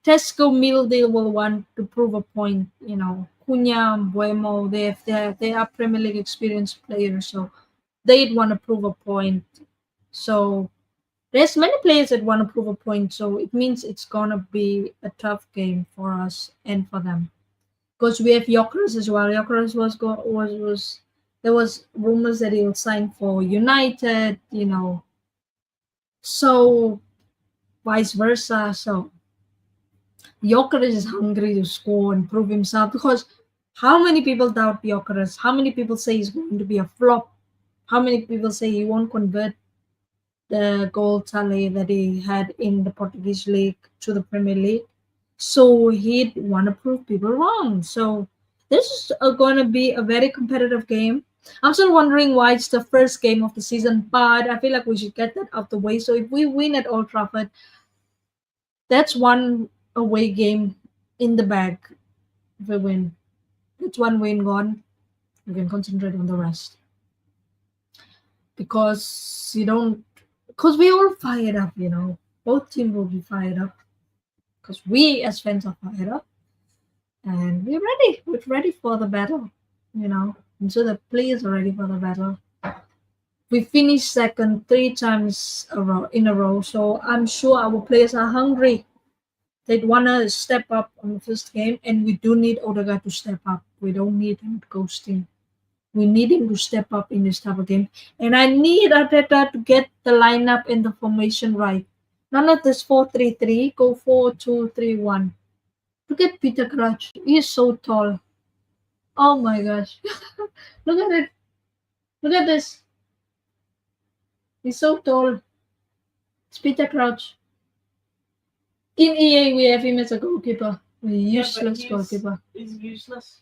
Tesco Mealdale will want to prove a point. Cunha, Buemo, they are Premier League experienced players, so they'd want to prove a point. So there's many players that want to prove a point, so it means it's gonna be a tough game for us and for them. Because we have Yokers as well. Yokers was there was rumors that he'll sign for United, so vice versa. So Gyökeres is hungry to score and prove himself because how many people doubt Gyökeres? How many people say he's going to be a flop? How many people say he won't convert the goal tally that he had in the Portuguese league to the Premier League? So he'd want to prove people wrong. So this is going to be a very competitive game. I'm still wondering why it's the first game of the season, but I feel like we should get that out the way. So if we win at Old Trafford, that's one away game in the bag if we win. That's one win gone. We can concentrate on the rest because you don't. Because we all fired up, you know. Both teams will be fired up because we as fans are fired up, and we're ready. We're ready for the battle, you know. And so the players are ready for the battle. We finished second three times in a row, so I'm sure our players are hungry. They'd want to step up on the first game, and we do need Odegaard to step up. We don't need him ghosting. We need him to step up in this type of game. And I need Arteta to get the lineup and the formation right. None of this 4-3-3. Go 4-2-3-1. Look at Peter Crouch. He is so tall. Oh my gosh. Look at it. Look at this. He's so tall. It's Peter Crouch. In EA, we have him as a goalkeeper. A useless goalkeeper. He's useless.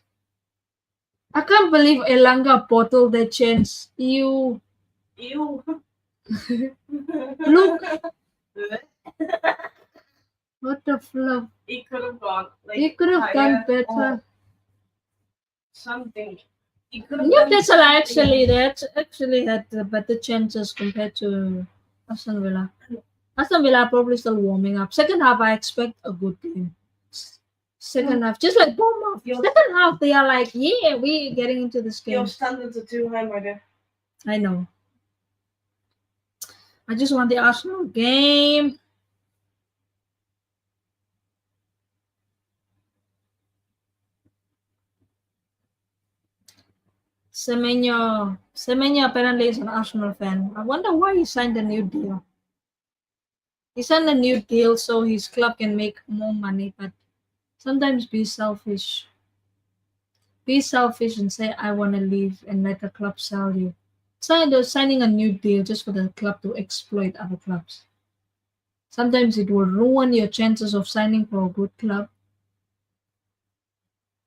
I can't believe Elanga bottled that chance. Ew. Ew. Look. What the fluff. He could have gone. Like, He could have done better. or something. He could have Newcastle actually had better chances compared to Aston Villa. Aston Villa are probably still warming up. Second half, I expect a good game. Second half, just like Bournemouth. Second half, they are like, yeah, we're getting into this game. Your standards are too high, my dear. I know. I just want the Arsenal game. Semenyo apparently is an Arsenal fan. I wonder why he signed a new deal. He signed a new deal so his club can make more money, but sometimes be selfish. Be selfish and say, I want to leave and let the club sell you. Signing a new deal just for the club to exploit other clubs. Sometimes it will ruin your chances of signing for a good club.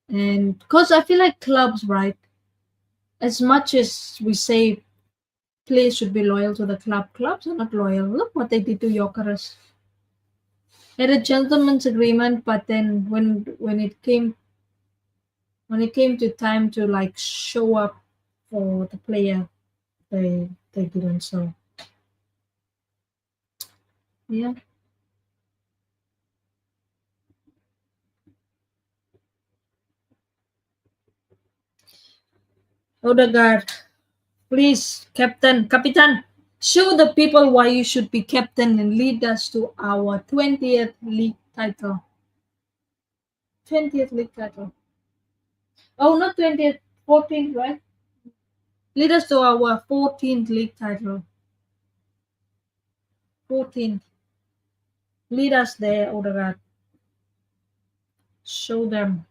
And because I feel like clubs, right, as much as we say players should be loyal to the club, clubs are not loyal. Look what they did to Jokeris. They had a gentleman's agreement, but then when it came to time to like show up for the player, they didn't. So yeah. Odegaard, please, Capitan, show the people why you should be captain and lead us to our 20th league title. 20th league title. Oh, not 20th, 14th, right? Lead us to our 14th league title. 14th. Lead us there, Odegaard. Show them.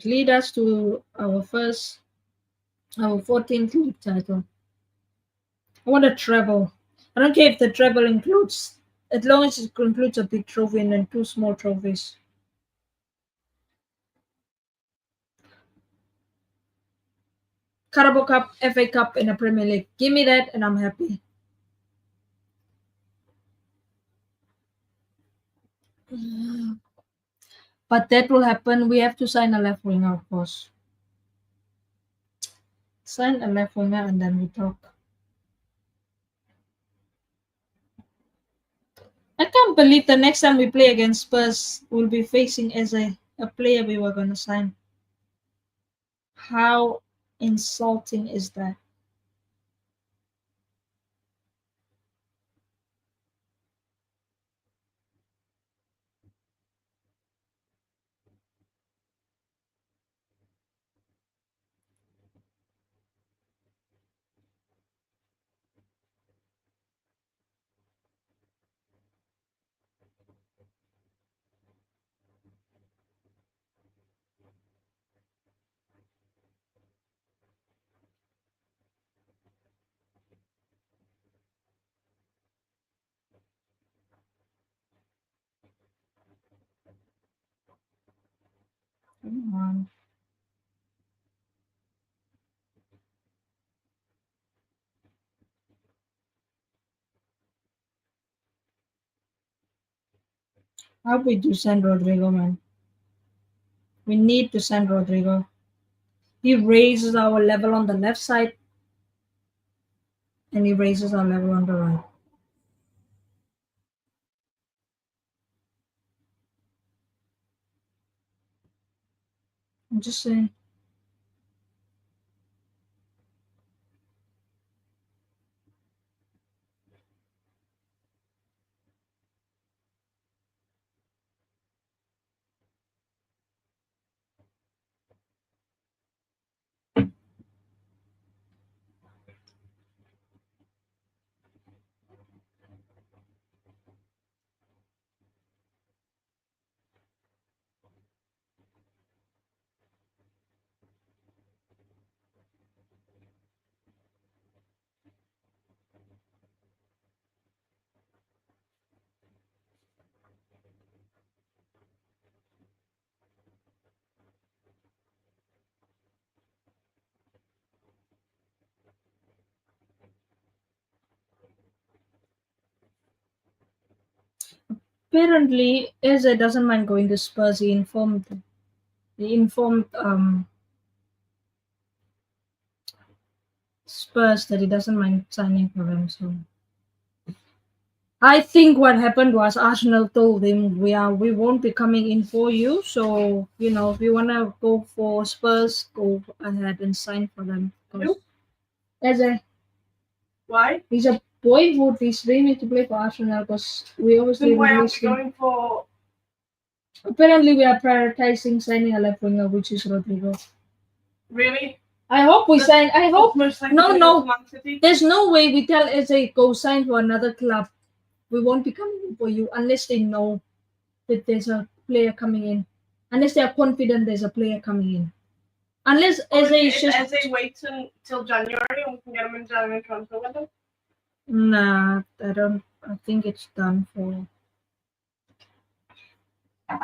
Lead us to our 14th league title. I want a treble. I don't care if the treble includes, as long as it includes a big trophy and then 2 small trophies. Carabao Cup, FA Cup, and a Premier League. Give me that, and I'm happy. But that will happen. We have to sign a left winger, of course. Sign a left winger, and then we talk. I can't believe the next time we play against Spurs, we'll be facing as a player we were going to sign. How insulting is that? Come on. How we do send Rodrigo, man? We need to send Rodrigo. He raises our level on the left side and he raises our level on the right. I'm just saying. Apparently, Eze doesn't mind going to Spurs. He informed Spurs that he doesn't mind signing for them. So I think what happened was Arsenal told him we won't be coming in for you. So if you wanna go for Spurs, go ahead and sign for them. Who? Eze, Why? he's a boyhood. He's dreaming to play for Arsenal because we obviously Then why aren't released we him. going for? Apparently, we are prioritizing signing a left winger, which is Rodrigo. Really? I hope we sign. I hope. Most likely No, to go no. to Man City. There's no way we tell Eze go sign for another club. We won't be coming in for you unless they know that there's a player coming in. Unless they are confident there's a player coming in. Unless Eze is If just. Eze waits until January and we can get him in January transfer window. Nah, I don't. I think it's done for.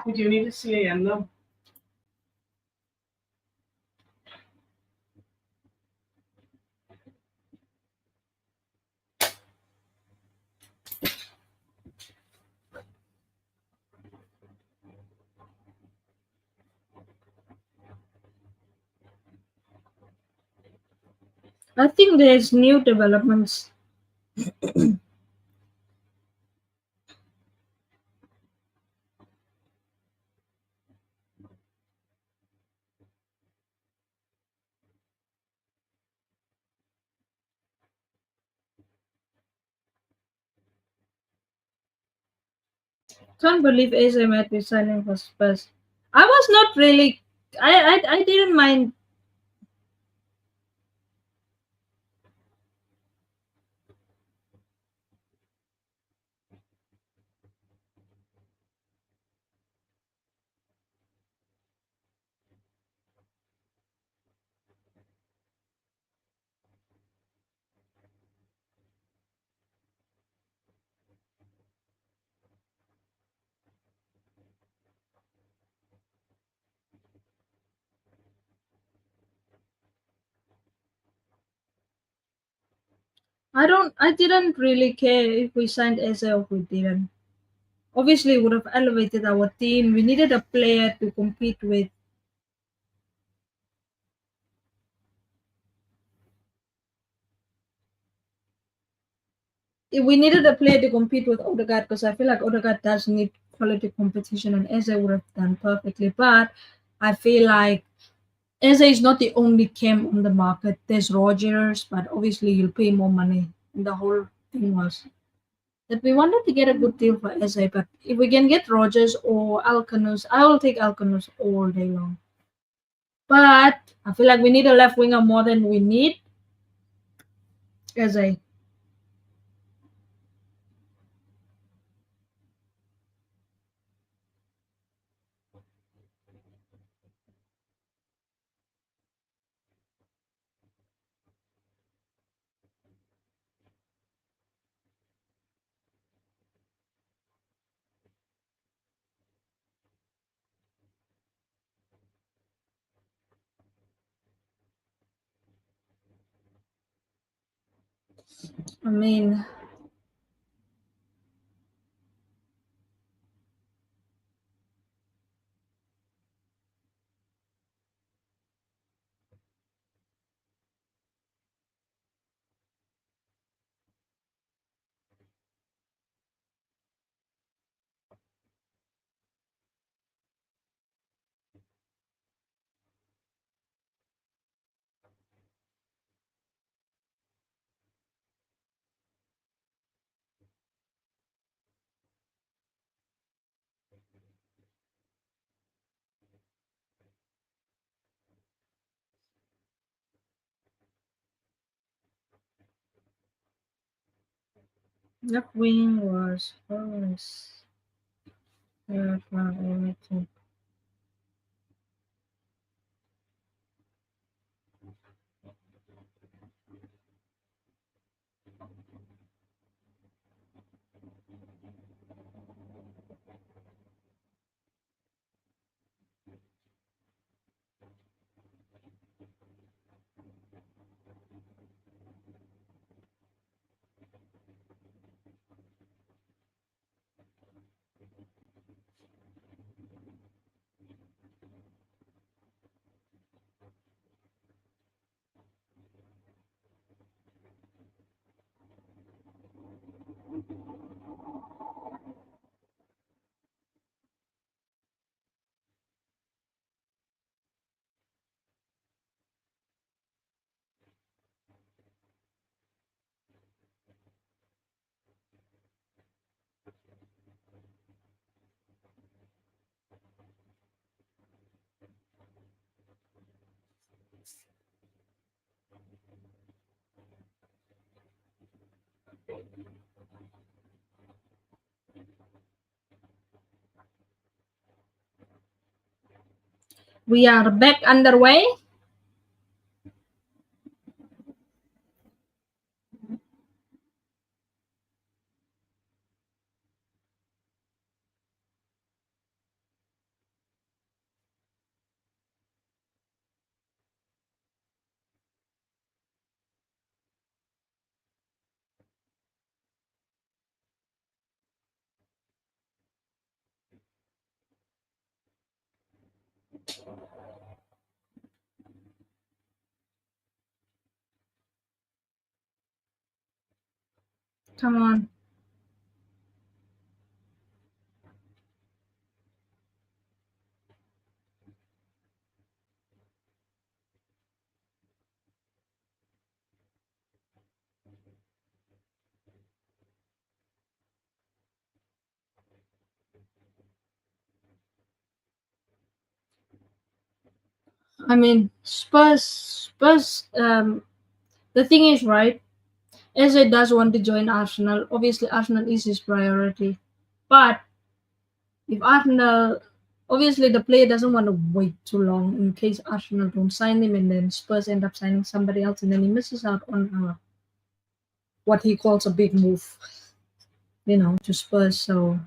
We do need to see again though. I think there's new developments. Can't believe Eze might be signing for Spurs. I was not really. I didn't mind. I didn't really care if we signed Eze or we didn't. Obviously, it would have elevated our team. We needed a player to compete with. We needed a player to compete with Odegaard because I feel like Odegaard does need quality competition and Eze would have done perfectly. But I feel like Eze is not the only cam on the market. There's Rogers, but obviously you'll pay more money. And the whole thing was that we wanted to get a good deal for Eze, but if we can get Rogers or Alcanus, I will take Alcanus all day long. But I feel like we need a left winger more than we need Eze. I mean, Left wing was always everything. We are back underway. Come on. I mean, Spurs. The thing is, right? Eze does want to join Arsenal. Obviously, Arsenal is his priority. But if Arsenal, obviously, the player doesn't want to wait too long in case Arsenal don't sign him, and then Spurs end up signing somebody else, and then he misses out on what he calls a big move, to Spurs. So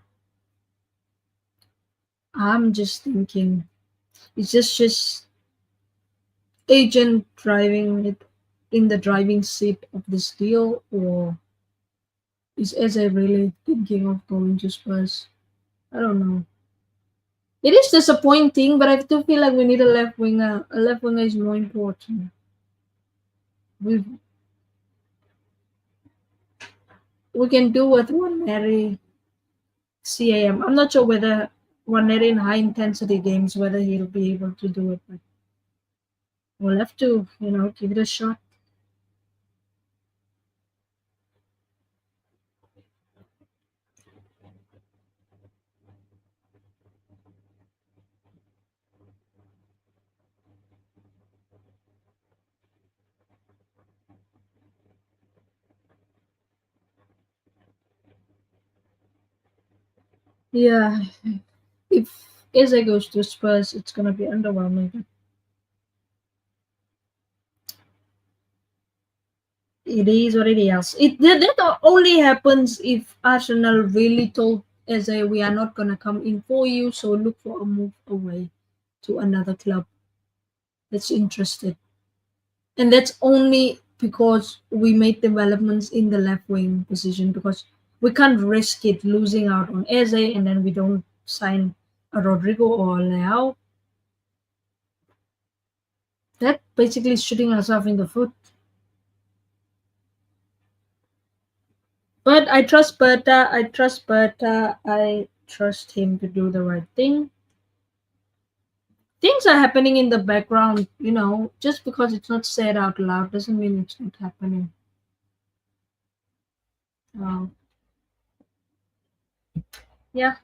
I'm just thinking, it's just agent driving it in the driving seat of this deal, or is Eze really thinking of going to Spurs? I don't know. It is disappointing, but I still feel like we need a left winger. A left winger is more important. We we can do with Waneri CAM. I'm not sure whether Waneri in high intensity games whether he'll be able to do it, but we'll have to give it a shot. Yeah, if Eze goes to Spurs, it's gonna be underwhelming. It is what it is. That only happens if Arsenal really told Eze, we are not gonna come in for you, so look for a move away to another club that's interested. And that's only because we made developments in the left wing position, because we can't risk it losing out on Eze and then we don't sign a Rodrigo or Leao. That basically is shooting ourselves in the foot. But I trust Berta. I trust Berta. I trust him to do the right thing. Things are happening in the background, just because it's not said out loud doesn't mean it's not happening. Um, yeah,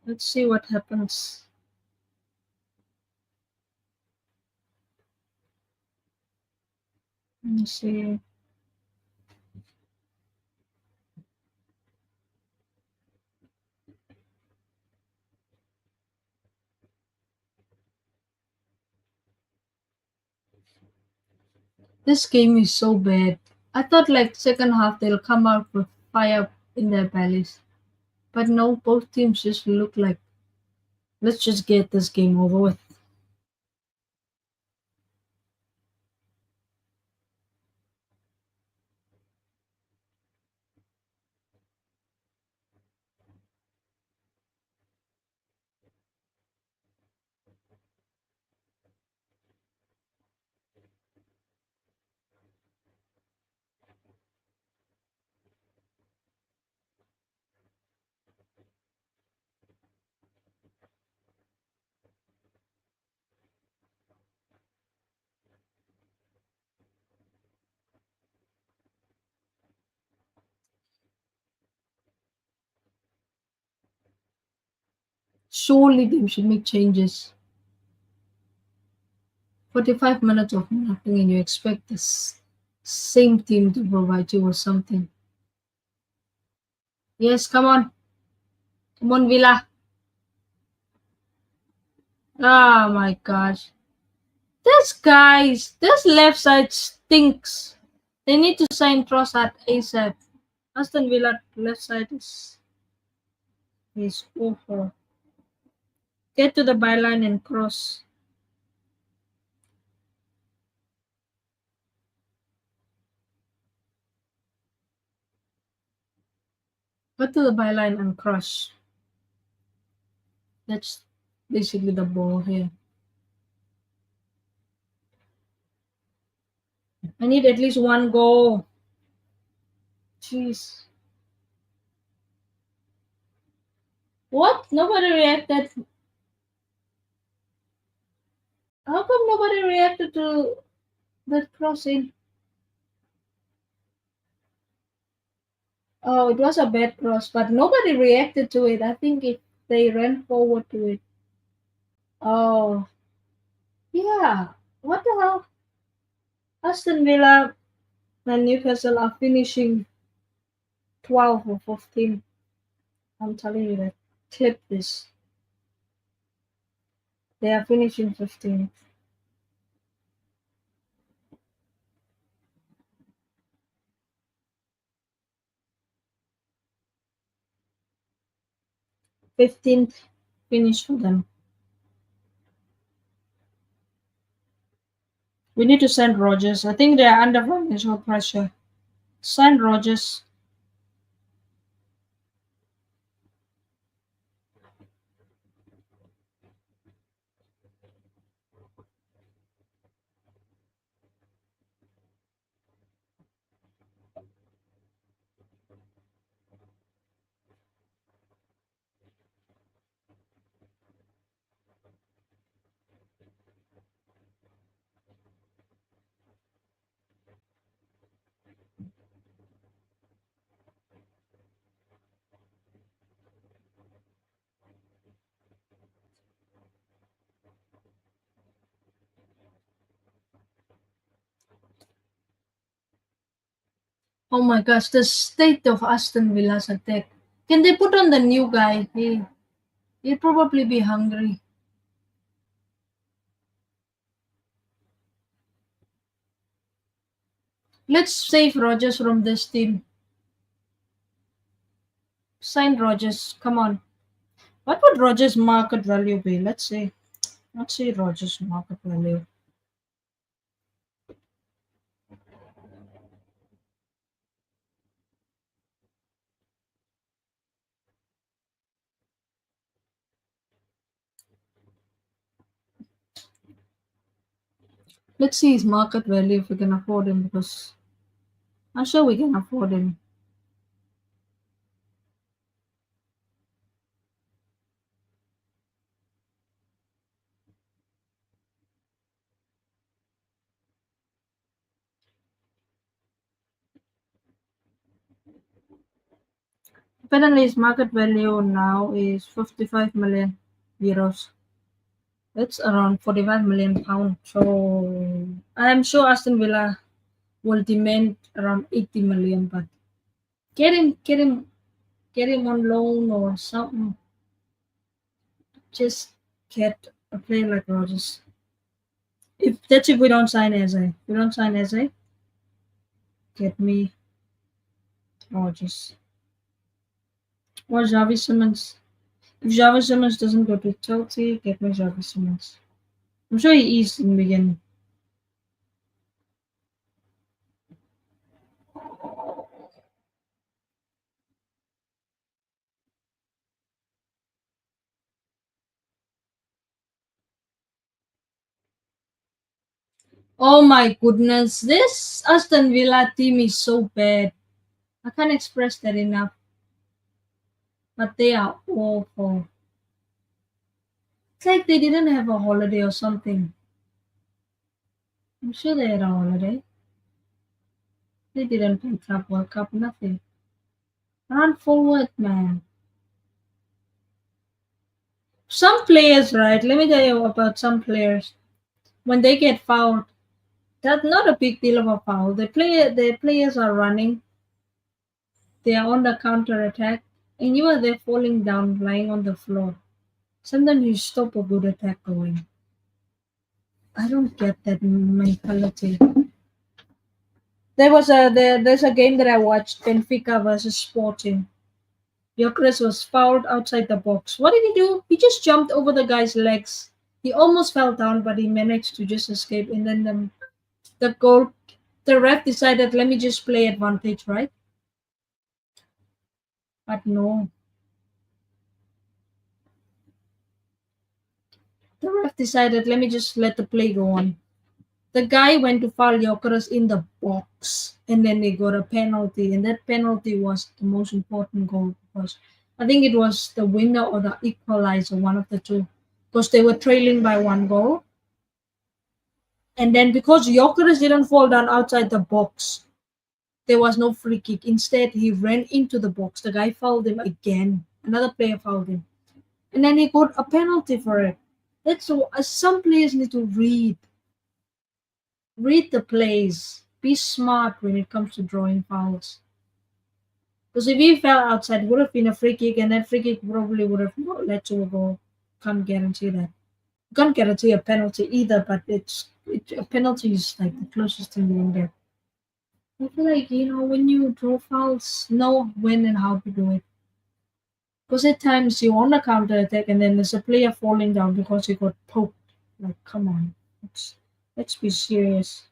let's see what happens. Let's see. This game is so bad. I thought like second half they'll come out with fire in their bellies. But no, both teams just look like let's just get this game over with. Surely they should make changes. 45 minutes of nothing and you expect this same team to provide you with something. Yes, come on. Come on, Villa. Oh my gosh. This left side stinks. They need to sign Trossard ASAP. Aston Villa left side is awful. Get to the byline and cross. Get to the byline and cross. That's basically the ball here. I need at least one goal. Jeez. What? Nobody reacted. How come nobody reacted to that crossing? Oh, it was a bad cross, but nobody reacted to it. I think if they ran forward to it. Oh, yeah. What the hell? Aston Villa and Newcastle are finishing 12 or 15. I'm telling you that. Clip this. They are finishing 15. Fifteenth finish for them. We need to send Rogers. I think they are under financial pressure. Send Rogers. Oh my gosh, the state of Aston Villa's attack. Can they put on the new guy? He'll probably be hungry. Let's save Rogers from this team. Sign Rogers. Come on. What would Rogers' market value be? Let's see. Let's see Rogers' market value. Let's see his market value if we can afford him because I'm sure we can afford him. Apparently his market value now is 55 million euros. That's around 45 million pounds. So I'm sure Aston Villa will demand around 80 million. But get him, get him, get him on loan or something. Just get a player like Rogers. If we don't sign Eze, we don't sign Eze. Get me Rogers or Javi Simmons. If Javi Simmons doesn't go to Chelsea, get me Javi Simmons. I'm sure he is in the beginning. Oh my goodness, this Aston Villa team is so bad. I can't express that enough. But they are awful. It's like they didn't have a holiday or something. I'm sure they had a holiday. They didn't play Club World Cup, nothing. Run forward, man. Some players, right? Let me tell you about some players. When they get fouled, that's not a big deal of a foul. The players are running. They are on the counter attack, and you are there falling down, lying on the floor. Sometimes you stop a good attack going. I don't get that mentality. There's a game that I watched, Benfica versus Sporting. Gyökeres was fouled outside the box. What did he do? He just jumped over the guy's legs. He almost fell down, but he managed to just escape. And then the goal, the ref decided, let me just play advantage, right? But no, the ref decided, let me just let the play go on. The guy went to foul Gyökeres in the box, and then they got a penalty, and that penalty was the most important goal because I think it was the winner or the equalizer, one of the two, because they were trailing by one goal. And then because Gyökeres didn't fall down outside the box, there was no free kick. Instead, he ran into the box. The guy fouled him again. Another player fouled him, and then he got a penalty for it. That's some players need to read the plays. Be smart when it comes to drawing fouls. Because if he fell outside, it would have been a free kick, and that free kick probably would have not led to a goal. Can't guarantee that. Can't guarantee a penalty either, but a penalty is like the closest thing you can get. I feel like when you draw fouls, know when and how to do it. Because at times you want a counter attack, and then there's a player falling down because he got poked. Like, come on, let's be serious.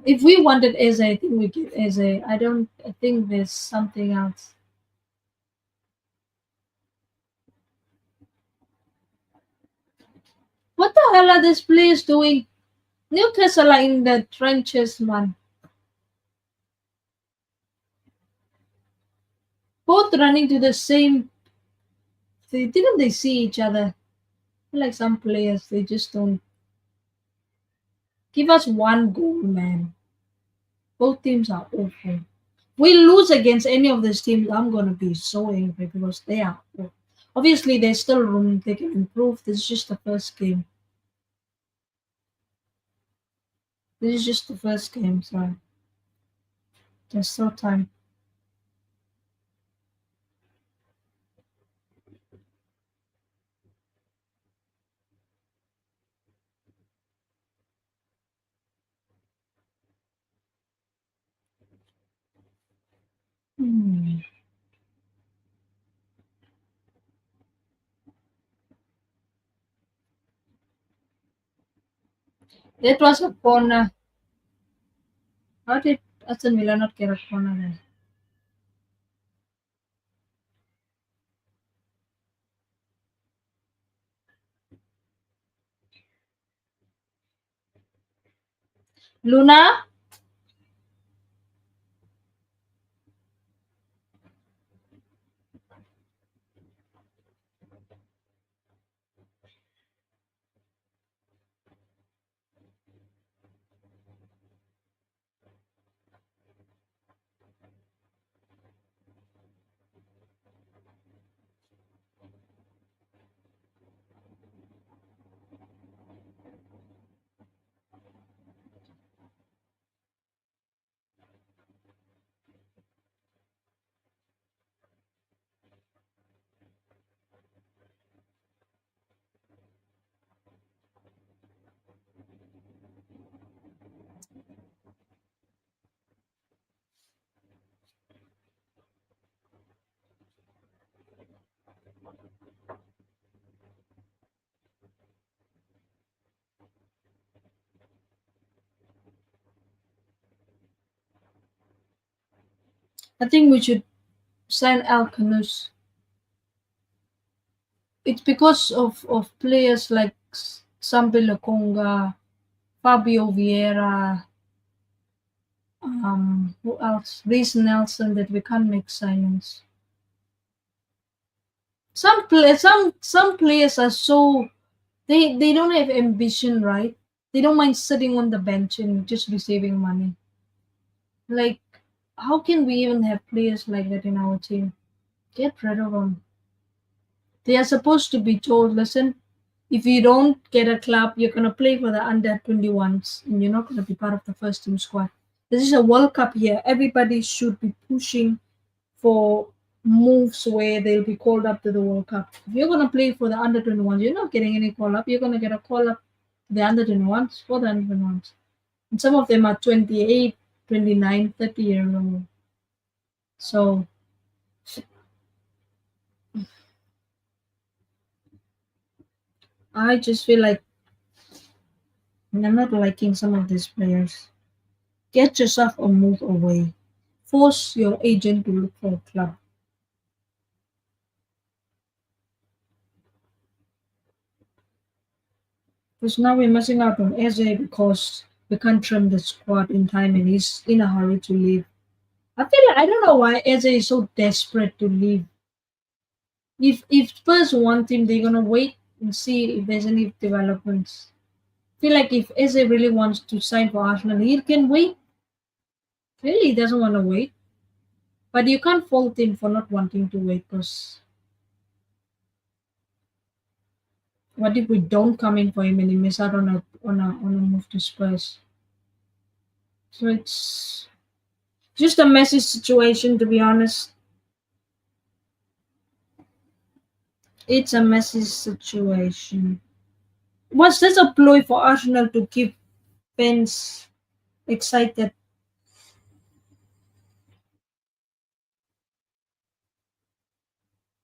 If we wanted Eze, I think we get Eze. I don't. I think there's something else. What the hell are these players doing? Newcastle are in the trenches, man. Both running to the same. Didn't they see each other? Like some players, they just don't give us one goal, man. Both teams are awful. We lose against any of these teams, I'm gonna be so angry because they are awful. Obviously, there's still room they can improve. This is just the first game. This is just the first game, so there's still time. Hmm. That was a corner. How did Aston Villa not get a corner there? Luna? I think we should sign Alcanus. It's because of players like Sambi Lokonga, Fabio Vieira, who else? Reece Nelson that we can't make signings. Some players are so they don't have ambition, right? They don't mind sitting on the bench and just receiving money. Like, how can we even have players like that in our team? Get rid of them. They are supposed to be told, listen, if you don't get a club, you're gonna play for the under 21s and you're not gonna be part of the first team squad. This is a World Cup here. Everybody should be pushing for moves where they'll be called up to the World Cup. If you're gonna play for the under 21s, you're not getting any call up. You're gonna get a call up to the under 21s for the under 21s. And some of them are 28, 29, 30 years old. So I just feel like I'm not liking some of these players. Get yourself a move away. Force your agent to look for a club. Because now we're missing out on Eze because we can't trim the squad in time and he's in a hurry to leave. I feel like I don't know why Eze is so desperate to leave. If Spurs want him, they're gonna wait and see if there's any developments. I feel like if Eze really wants to sign for Arsenal, he can wait. Really, he doesn't want to wait. But you can't fault him for not wanting to wait because what if we don't come in for him and he miss out on a move to Spurs? So it's just a messy situation, to be honest. It's a messy situation. Was this a ploy for Arsenal to keep fans excited?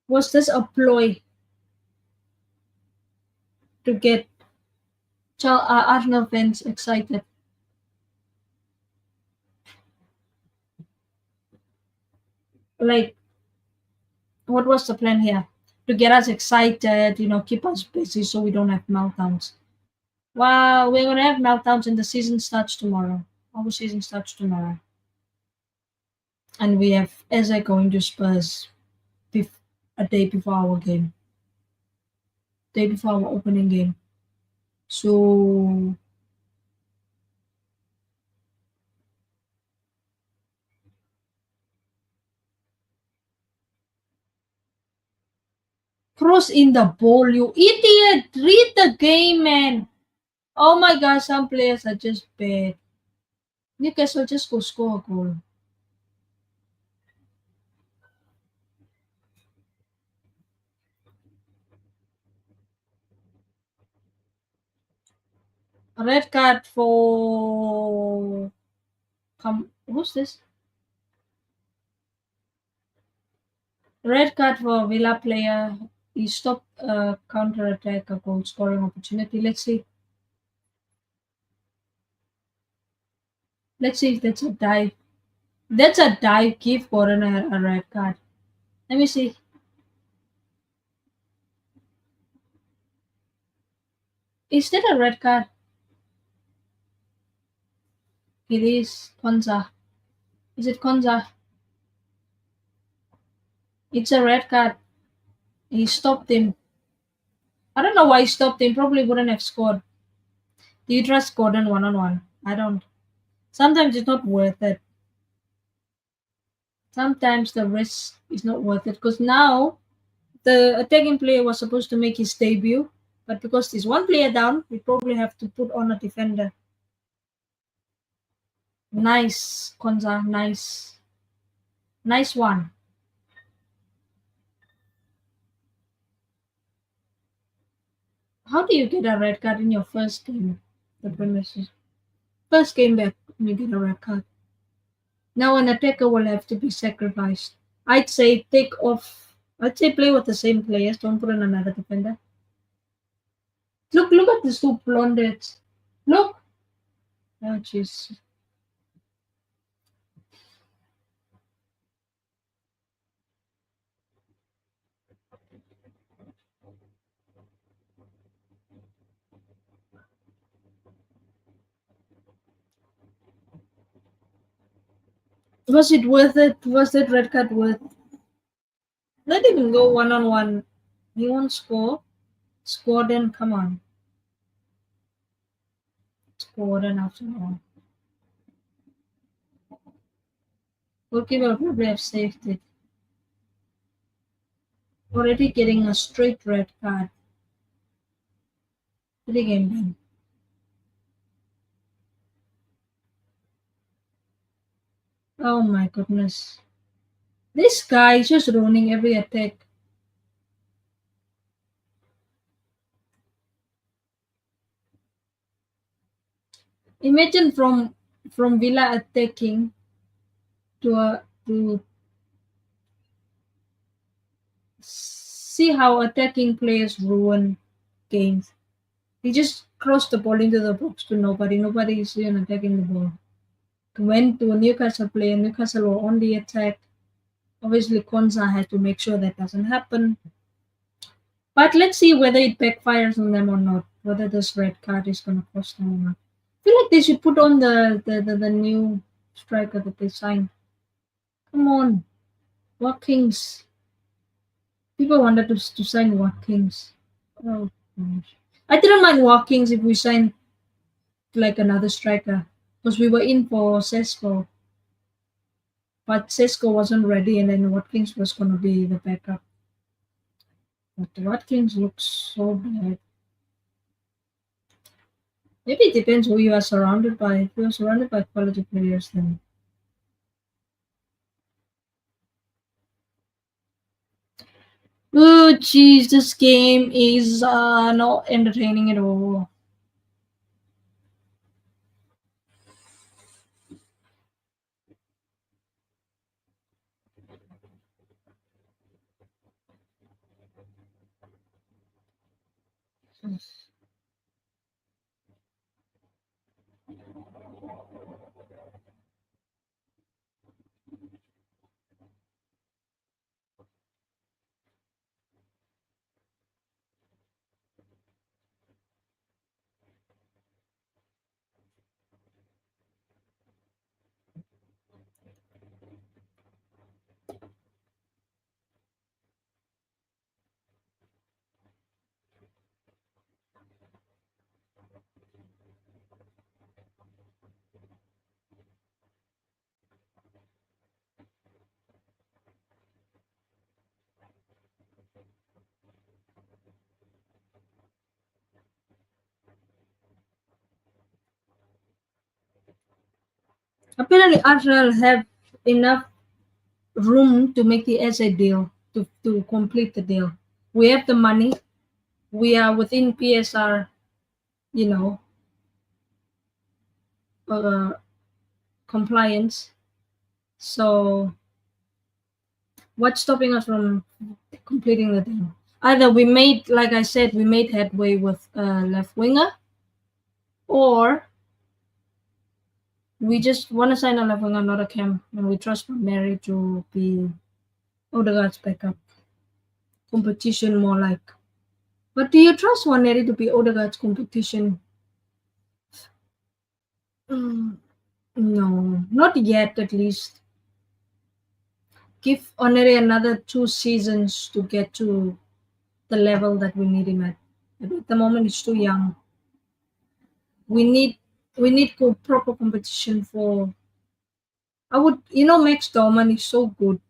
Was this a ploy to get Arsenal fans excited? Like, what was the plan here? To get us excited, keep us busy so we don't have meltdowns. Well, we're gonna have meltdowns and the season starts tomorrow. Our season starts tomorrow. And we have Eze going to Spurs a day before our game. Day before our opening game. So cross in the ball, you idiot! Read the game, man. Oh my gosh, some players are just bad. Newcastle just go score a goal. A red card for who's this? Red card for Villa player. He stopped a counter attack, a goal scoring opportunity. Let's see. Let's see if that's a dive. That's a dive. Give Gordon a red card. Let me see. Is that a red card? It is Konza. Is it Konza? It's a red card. He stopped him. I don't know why he stopped him. Probably wouldn't have scored. Do you trust Gordon one on one? I don't. Sometimes it's not worth it. Sometimes the risk is not worth it because now the attacking player was supposed to make his debut, but because there's one player down, we probably have to put on a defender. Nice, Konza. Nice. Nice one. How do you get a red card in your first game? The premises. First game back, you get a red card. Now an attacker will have to be sacrificed. I'd say take off. I'd say play with the same players. Don't put in another defender. Look at these two blondettes. Look. Oh jeez. Was it worth it? Was that red card worth? Let him go one on one. He won't score. Score then, come on. Score then after all. Goalkeeper will probably have saved it. Already getting a straight red card. Pretty game ban. Oh my goodness. This guy is just ruining every attack. Imagine from Villa attacking to see how attacking players ruin games. He just crossed the ball into the box to nobody. Nobody is even attacking the ball. Went to a Newcastle player. Newcastle were on the attack. Obviously, Konza had to make sure that doesn't happen. But let's see whether it backfires on them or not. Whether this red card is going to cost them or not. I feel like they should put on the new striker that they signed. Come on, Watkins. People wanted to sign Watkins. Oh gosh. I didn't mind Watkins if we signed like another striker because we were in for Sesko, but Sesko wasn't ready, and then Watkins was going to be the backup. But Watkins looks so bad. Maybe it depends who you are surrounded by. If you are surrounded by quality players, then oh jeez, this game is not entertaining at all. Apparently, Arsenal have enough room to make the SA deal to complete the deal. We have the money. We are within PSR, you know, uh, compliance. So what's stopping us from completing the deal? Either we made, like I said, we made headway with left winger, or we just want to sign a left winger, not a cam, and we trust Mary to be Odegaard's backup. Competition more like. But do you trust Waneri to be Odegaard's competition? Mm, no, not yet at least. Give Waneri another 2 seasons to get to the level that we need him at. At the moment, he's too young. We need proper competition for. I would, Max Dorman is so good.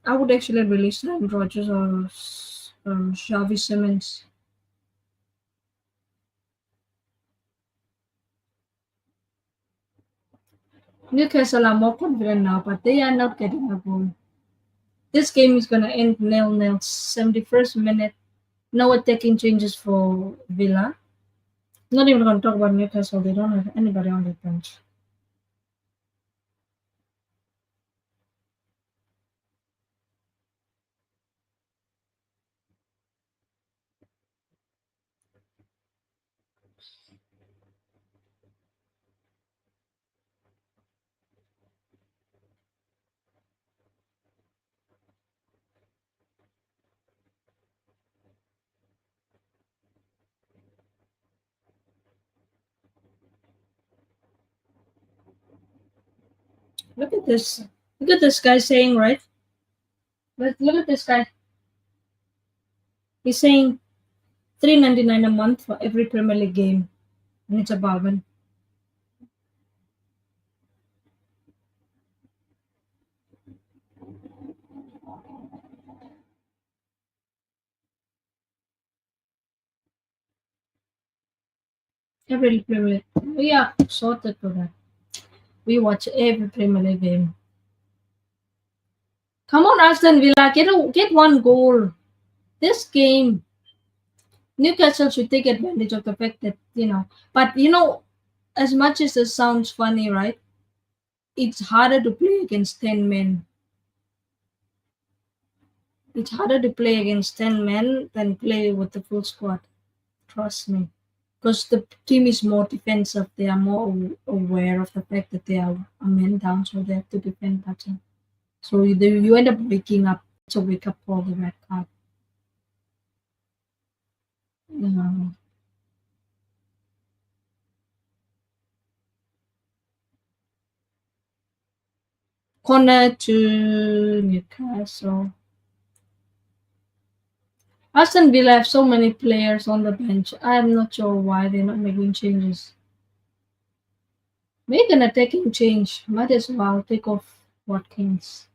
I would actually release Ryan Rogers or Xavi Simmons. Newcastle are more confident now, but they are not getting a goal. This game is going to end 0-0, 71st minute. No attacking changes for Villa. Not even going to talk about Newcastle. They don't have anybody on the bench. Look at this. Look at this guy saying, right? Look at this guy. He's saying 3.99 a month for every Premier League game, and it's a bargain. Every Premier League. We are sorted for that. We watch every Premier League game. Come on, Aston Villa, get one goal. This game, Newcastle should take advantage of the fact that But as much as this sounds funny, right? It's harder to play against 10 men. It's harder to play against 10 men than play with the full squad. Trust me, because the team is more defensive. They are more aware of the fact that they are a man down, so they have to defend better. So you end up waking up. It's a wake up call, the red card. Yeah. Corner to Newcastle. Aston Villa have so many players on the bench. I am not sure why they're not making changes. Make an attacking change. Might as well take off Watkins.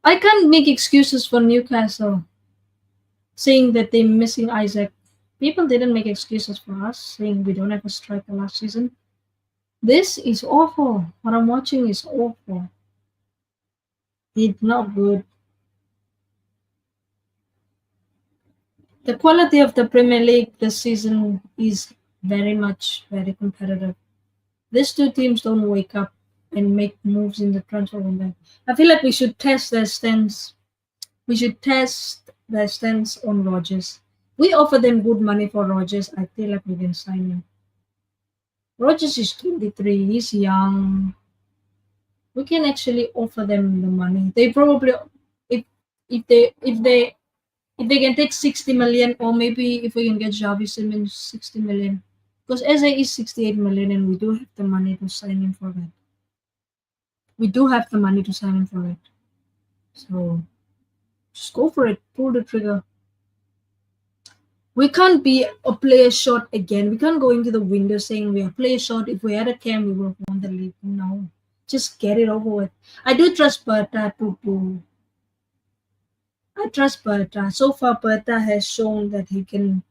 I can't make excuses for Newcastle saying that they're missing Isaac. People didn't make excuses for us saying we don't have a striker last season. This is awful. What I'm watching is awful. It's not good. The quality of the Premier League this season is very competitive. These two teams don't wake up and make moves in the transfer window. I feel like we should test their stance. We should test their stance on Rogers. We offer them good money for Rogers. I feel like we can sign him. Rogers is 23. He's young. We can actually offer them the money. They probably, if if they if they if they can take 60 million, or maybe if we can get Javi Simmons 60 million, because Eze is 68 million, and we do have the money to sign him for that. We do have the money to sign him for it. So just go for it. Pull the trigger. We can't be a player short again. We can't go into the window saying we are player short. If we had a cam, we would have won the league. No. Just get it over with. I do trust Berta to I trust Berta. So far Berta has shown that he can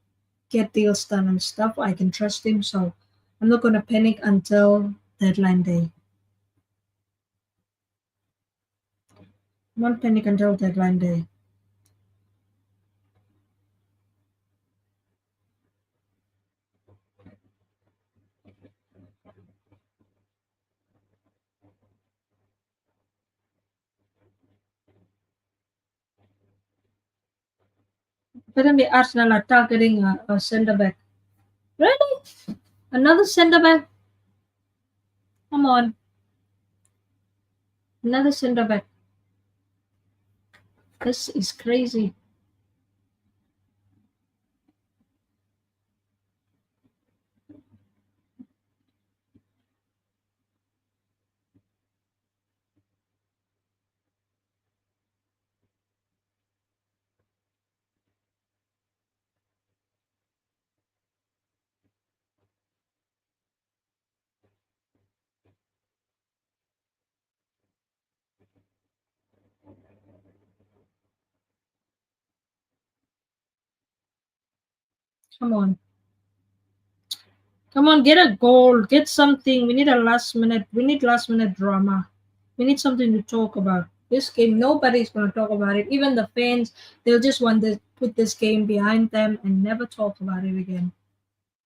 get deals done and stuff. I can trust him, so I'm not gonna panic until deadline day. I won't panic until deadline day. Apparently Arsenal are targeting a centre back. Really? Another centre back? Come on. Another centre back. This is crazy. Come on. Come on, get a goal. Get something. We need last minute drama. We need something to talk about. This game, nobody's gonna talk about it. Even the fans, they'll just want to put this game behind them and never talk about it again.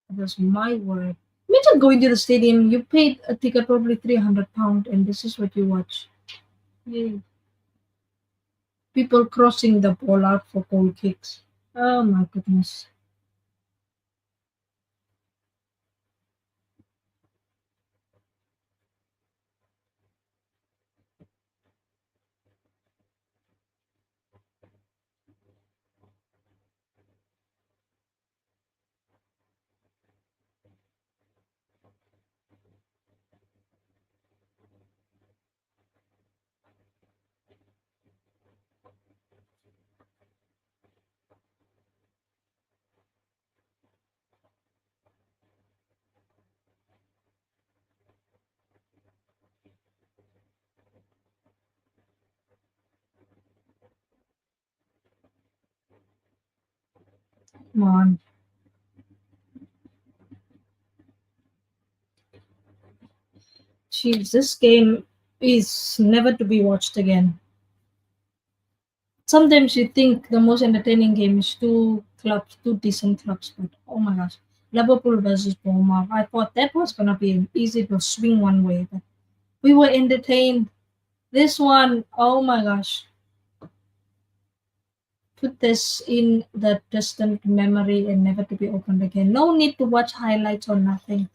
That's my word. Imagine going to the stadium, you paid a ticket probably £300 and this is what you watch. Yay. People crossing the ball out for goal kicks. Oh my goodness. Come on. Jeez, this game is never to be watched again. Sometimes you think the most entertaining game is two clubs, two decent clubs, but oh my gosh. Liverpool versus Bournemouth. I thought that was gonna be an easy to swing one way, but we were entertained. This one, oh my gosh. Put this in the distant memory and never to be opened again. No need to watch highlights or nothing.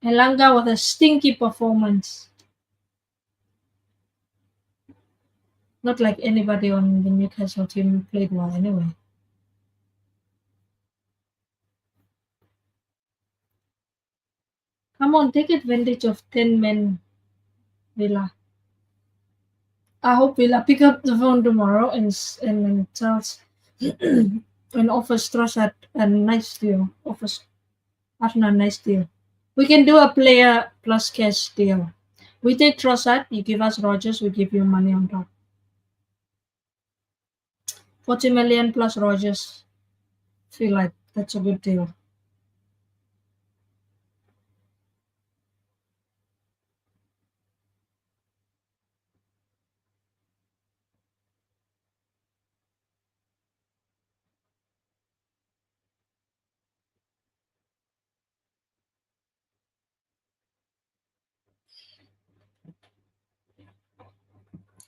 Elanga with a stinky performance. Not like anybody on the Newcastle team played well anyway. Come on, take advantage of 10 men, Villa. I hope Villa pick up the phone tomorrow and tells and offers Trossard a nice deal. Offers Arsenal a nice deal. We can do a player plus cash deal. We take Trossard, you give us Rogers, we give you money on top. 40 million plus Rogers. Feel like that's a good deal.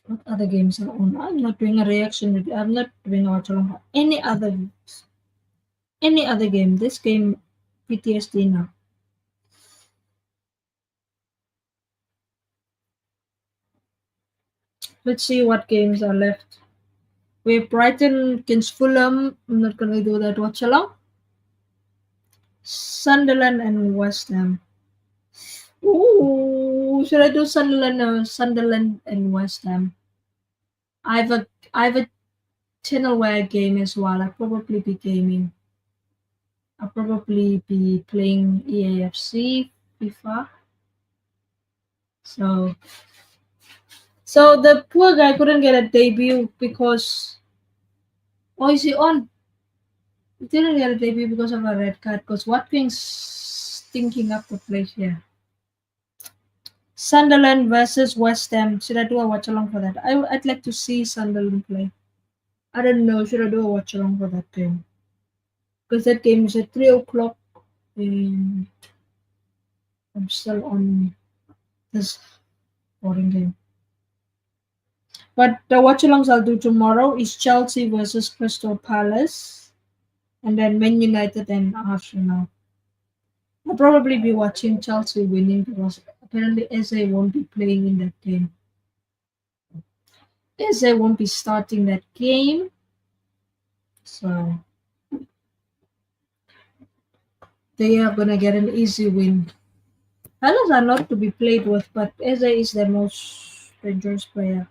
What other games are on? I'm not doing a reaction. I'm not doing a Watchalong. Any other game. This game, PTSD now. Let's see what games are left. We have Brighton against Fulham. I'm not gonna do that. Watchalong. Sunderland and West Ham. Ooh, should I do Sunderland or Sunderland and West Ham? I have a channel where I game as well. I'll probably be gaming. I'll probably be playing EAFC, FIFA. So the poor guy couldn't get a debut because is he on? He didn't get a debut because of a red card. Because Watkins stinking up the place here. Sunderland versus West Ham. Should I do a watch along for that? I'd like to see Sunderland play. I don't know. Should I do a watch along for that game? Because that game is at 3 o'clock, and I'm still on this boring game. But the watch alongs I'll do tomorrow is Chelsea versus Crystal Palace, and then Man United and Arsenal. I'll probably be watching Chelsea winning because apparently Eze won't be playing in that game. Eze won't be starting that game. So they are gonna get an easy win. Others are not to be played with, but Eze is the most dangerous player.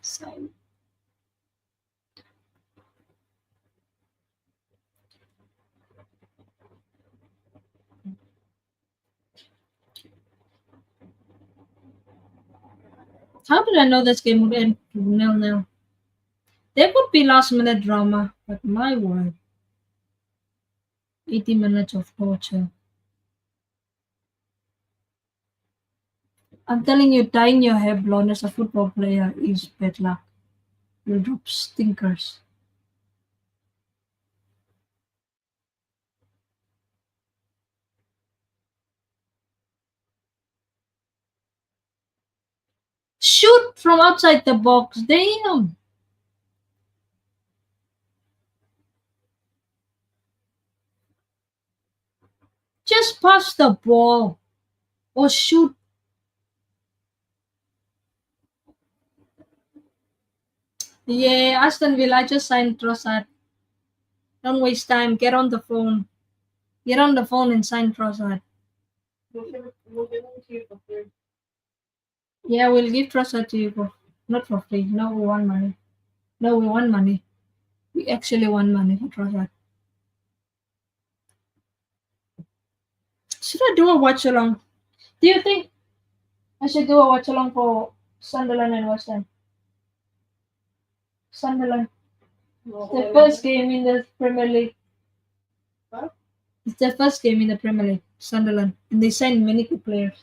So how did I know this game would end 0-0? There could be last minute drama, but my word. 80 minutes of torture. I'm telling you, dyeing your hair blonde as a football player is bad luck. You'll drop stinkers. Shoot from outside the box. Damn. Just pass the ball. Or shoot. Yeah, Aston Villa, I just signed Trossard. Don't waste time. Get on the phone. Get on the phone and sign Trossard. We'll give it to you for free. Yeah, we'll give Trossard to you for not for free. No, we want money. No, we want money. We actually want money for Trossard. Should I do a watch along? Do you think I should do a watch along for Sunderland and West Ham? Sunderland. The first game in the Premier League. Huh? It's their first game in the Premier League, Sunderland, and they signed many good players.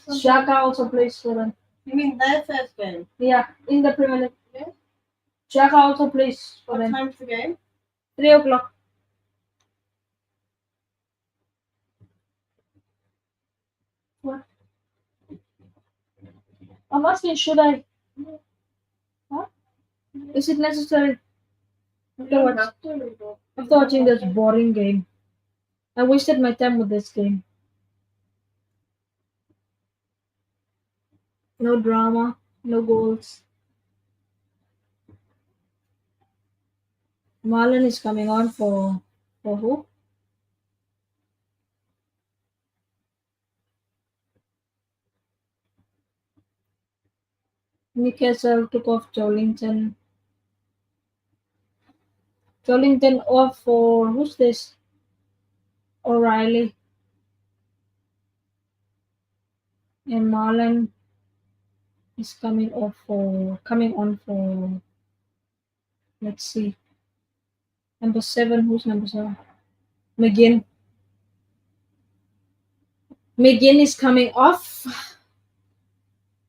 Xhaka also plays for them. You mean their first game? Yeah, in the Premier League. Yeah. Xhaka also plays for What them. time's the game? 3 o'clock. What? I'm asking, should I? Huh? Is it necessary? After watching this boring game, I wasted my time with this game. No drama, no goals. Marlon is coming on for who? Newcastle took off Jolinton. Jolinton off for who's this? O'Reilly and Marlon is coming on for, let's see, number 7. Who's number 7? McGinn. McGinn is coming off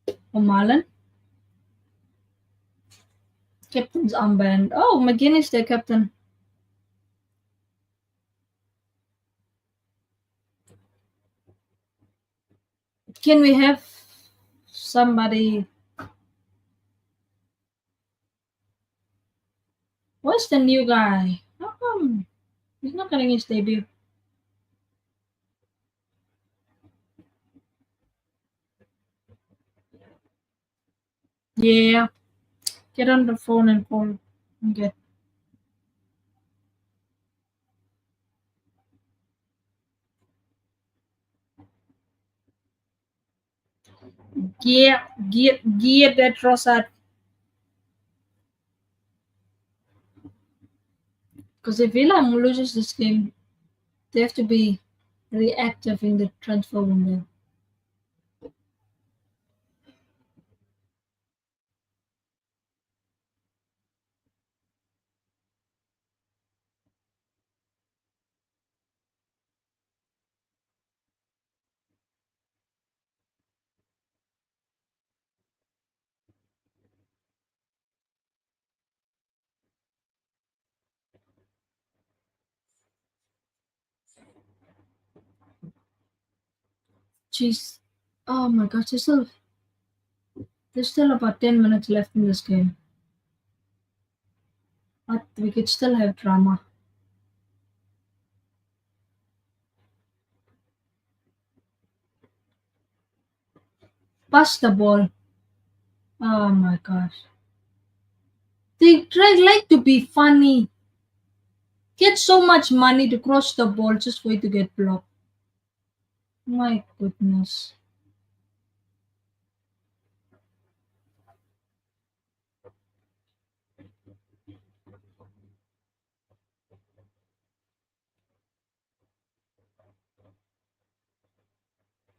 for Marlon. Captain's armband. Oh, McGinn is the captain. Can we have somebody? What's the new guy? How come he's not getting his debut? Yeah, get on the phone and call and get. Get that Rosat. Because if Villa loses this game, they have to be reactive in the transfer window. Jeez. Oh my gosh, there's still about 10 minutes left in this game. But we could still have drama. Pass the ball. Oh my gosh. They try like to be funny. Get so much money to cross the ball just for it to get blocked. My goodness.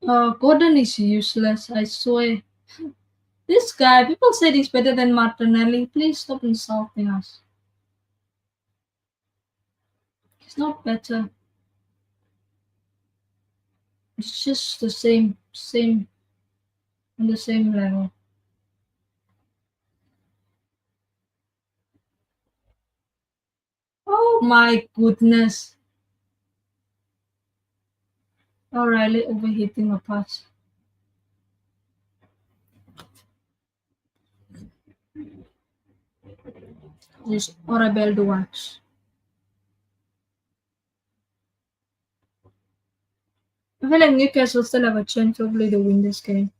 Gordon is useless, I swear. This guy, people said he's better than Martinelli. Please stop insulting us. He's not better. It's just the same, on the same level. Oh my goodness. O'Reilly overheating a pass. It's horrible to watch. I feel like Newcastle still have a chance probably to win this game.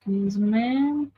Please, man.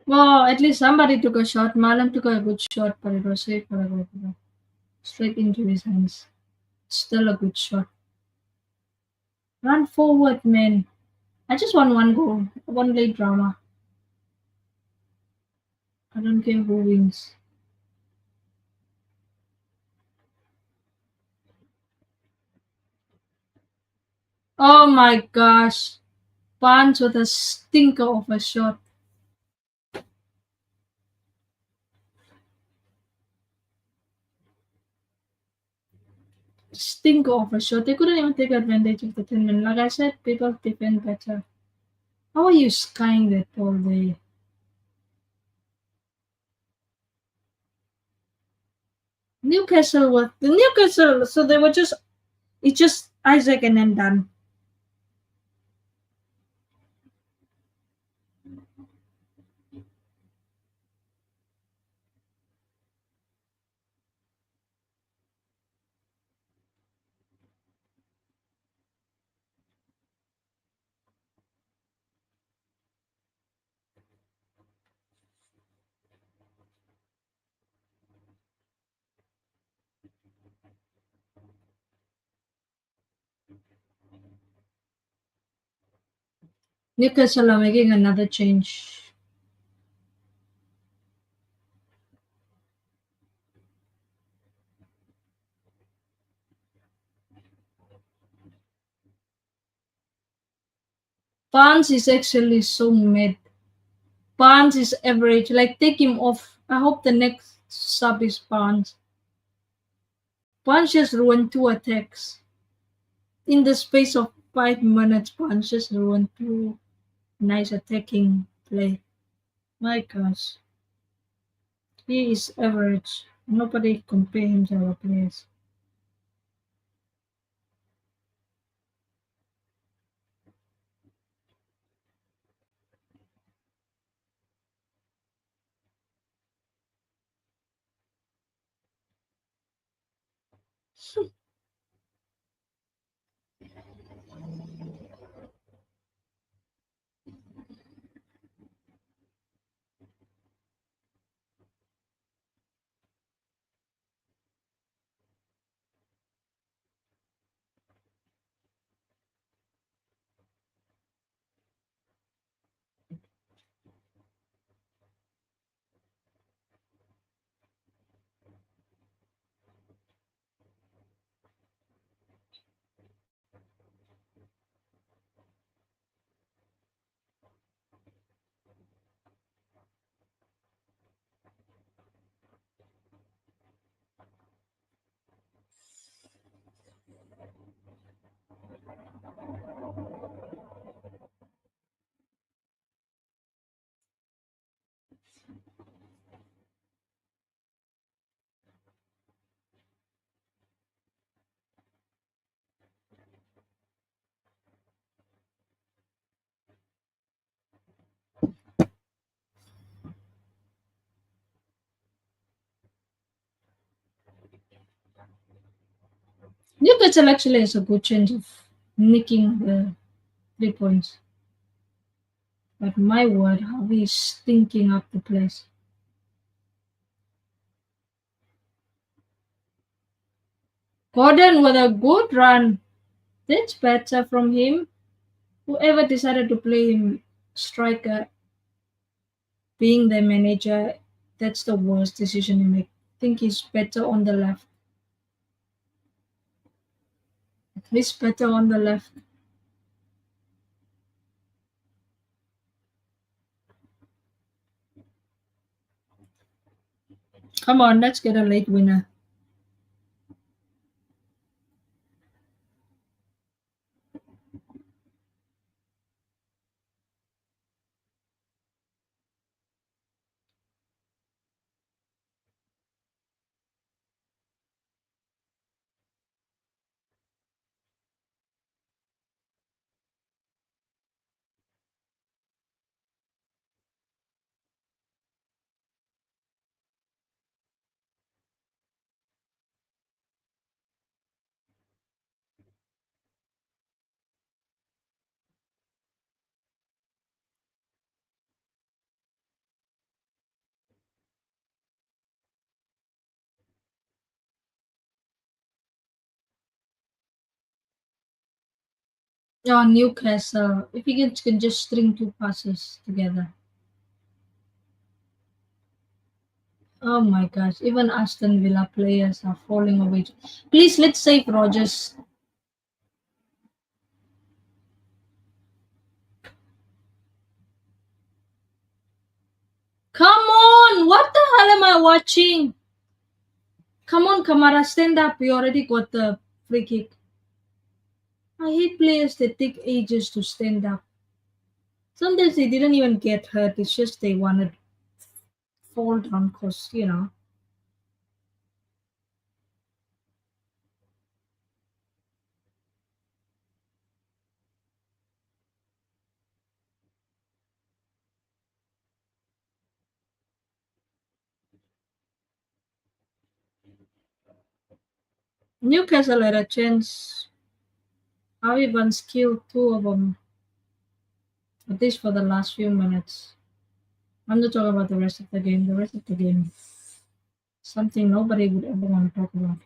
Well, at least somebody took a shot. Malam took a good shot, but it was safe for a goal. Straight into his hands. Still a good shot. Run forward, man. I just want one goal. One late drama. I don't care who wins. Oh my gosh. Barnes with a stinker of a shot. Stinker of a shot. They couldn't even take advantage of the 10 minutes. Like I said, people defend better. How are you skying that ball there? Newcastle was the Newcastle, so they were just it's just Isaac and then done. Newcastle are making another change. Barnes is actually so mad. Barnes is average. Like take him off. I hope the next sub is Barnes. Barnes just ruined two attacks. In the space of 5 minutes, Barnes just ruined two nice attacking play. My gosh. He is average. Nobody compare him to other players. Newcastle actually has a good chance of nicking the 3 points. But my word, how he's stinking up the place. Gordon with a good run. That's better from him. Whoever decided to play him striker, being the manager, that's the worst decision you make. I think he's better on the left. He's better on the left. Come on, let's get a late winner. Oh, Newcastle. If you can just string two passes together. Oh my gosh, even Aston Villa players are falling away. Please, let's save Rogers. Come on, what the hell am I watching? Come on, Kamara, stand up. You already got the free kick. I hate players that take ages to stand up. Sometimes they didn't even get hurt. It's just they wanted to fall down because. Newcastle had a chance. Ivan's killed two of them, at least for the last few minutes. I'm not talking about the rest of the game. The rest of the game, something nobody would ever want to talk about.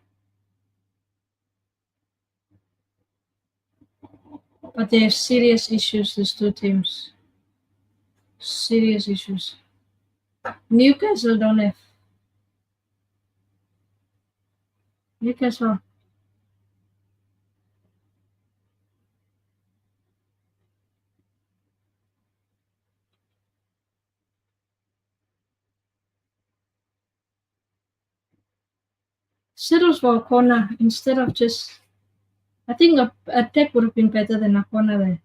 But they have serious issues, these two teams. Serious issues. Newcastle don't have. Newcastle. Settles for a corner instead of just. I think a attack would have been better than a corner there.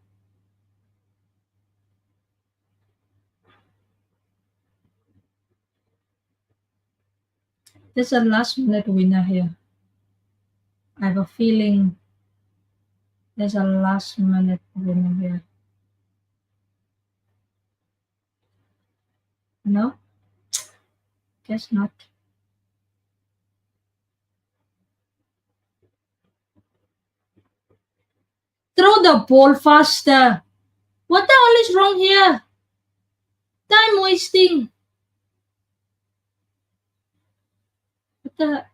There's a last minute winner here. I have a feeling there's a last minute winner here. No? Guess not. Throw the ball faster. What the hell is wrong here? Time wasting. What the?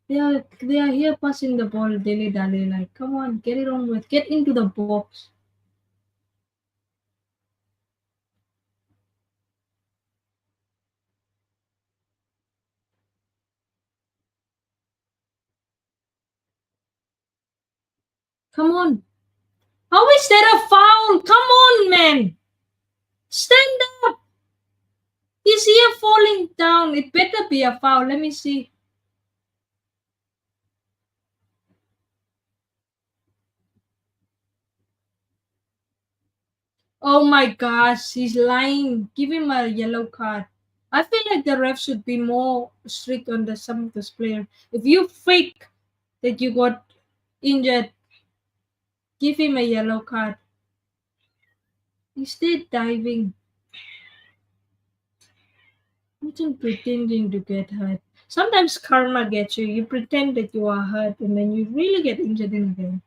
They are here passing the ball dilly dally. Like, come on, get it on with. Get into the box. Come on. How is that a foul? Come on, man. Stand up. He's here falling down. It better be a foul. Let me see. Oh my gosh, he's lying. Give him a yellow card. I feel like the ref should be more strict on some of this player. If you fake that you got injured, give him a yellow card. He's still diving. Imagine pretending to get hurt. Sometimes karma gets you. You pretend that you are hurt and then you really get injured in a game.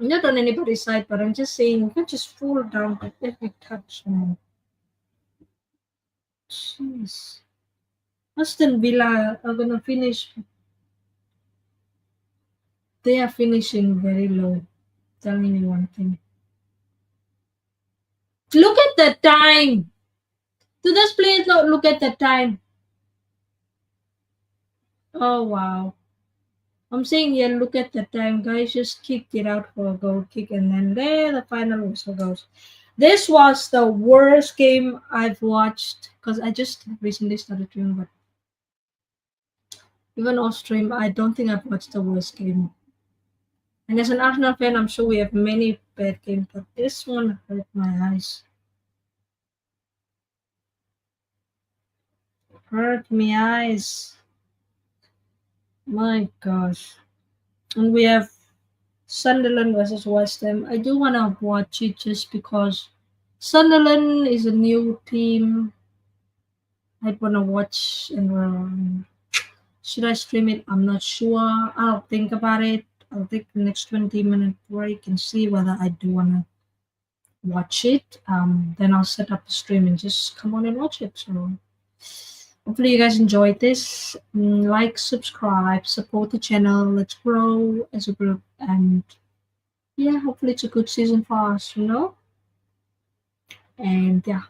I'm not on anybody's side, but I'm just saying you can't just fall down at every touch, man. Jeez. Aston Villa are gonna finish. They are finishing very low. Telling you one thing. Look at the time. Do those players not look at the time? Oh wow. I'm saying yeah, look at the time. Guys just kicked it out for a goal kick and then there the final whistle goes. This was the worst game I've watched because I just recently started doing but even off stream, I don't think I've watched the worst game. And as an Arsenal fan, I'm sure we have many bad games, but this one hurt my eyes. Hurt my eyes. My gosh. And we have Sunderland versus West Ham. I do want to watch it just because Sunderland is a new team. I'd want to watch and should I stream it? I'm not sure. I'll think about it. I'll take the next 20-minute break and see whether I do want to watch it. Then I'll set up the stream and just come on and watch it. So hopefully you guys enjoyed this. Like, subscribe, support the channel. Let's grow as a group, and yeah, hopefully it's a good season for us, And yeah,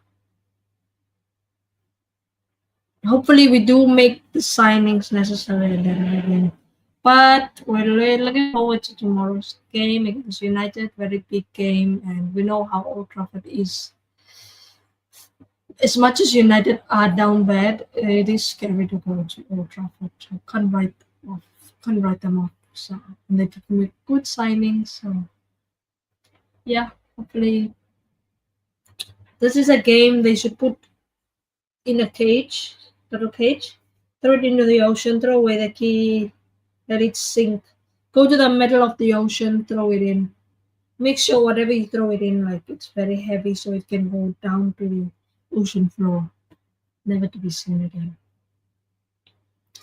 hopefully we do make the signings necessary again. But we're really looking forward to tomorrow's game against United, very big game, and we know how Old Trafford is. As much as United are down bad, it is scary to go to Old Trafford. So off, can't write them off. So and they could make good signings. So yeah, hopefully this is a game they should put in a cage, little cage, throw it into the ocean, throw away the key, let it sink. Go to the middle of the ocean, throw it in. Make sure whatever you throw it in, like it's very heavy so it can go down to the ocean floor, never to be seen again.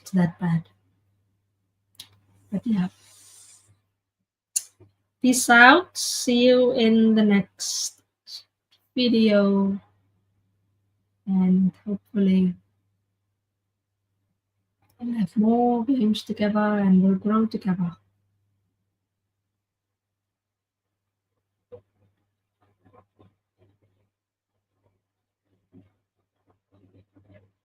It's that bad. But yeah. Peace out. See you in the next video. And hopefully we'll have more games together and we'll grow together.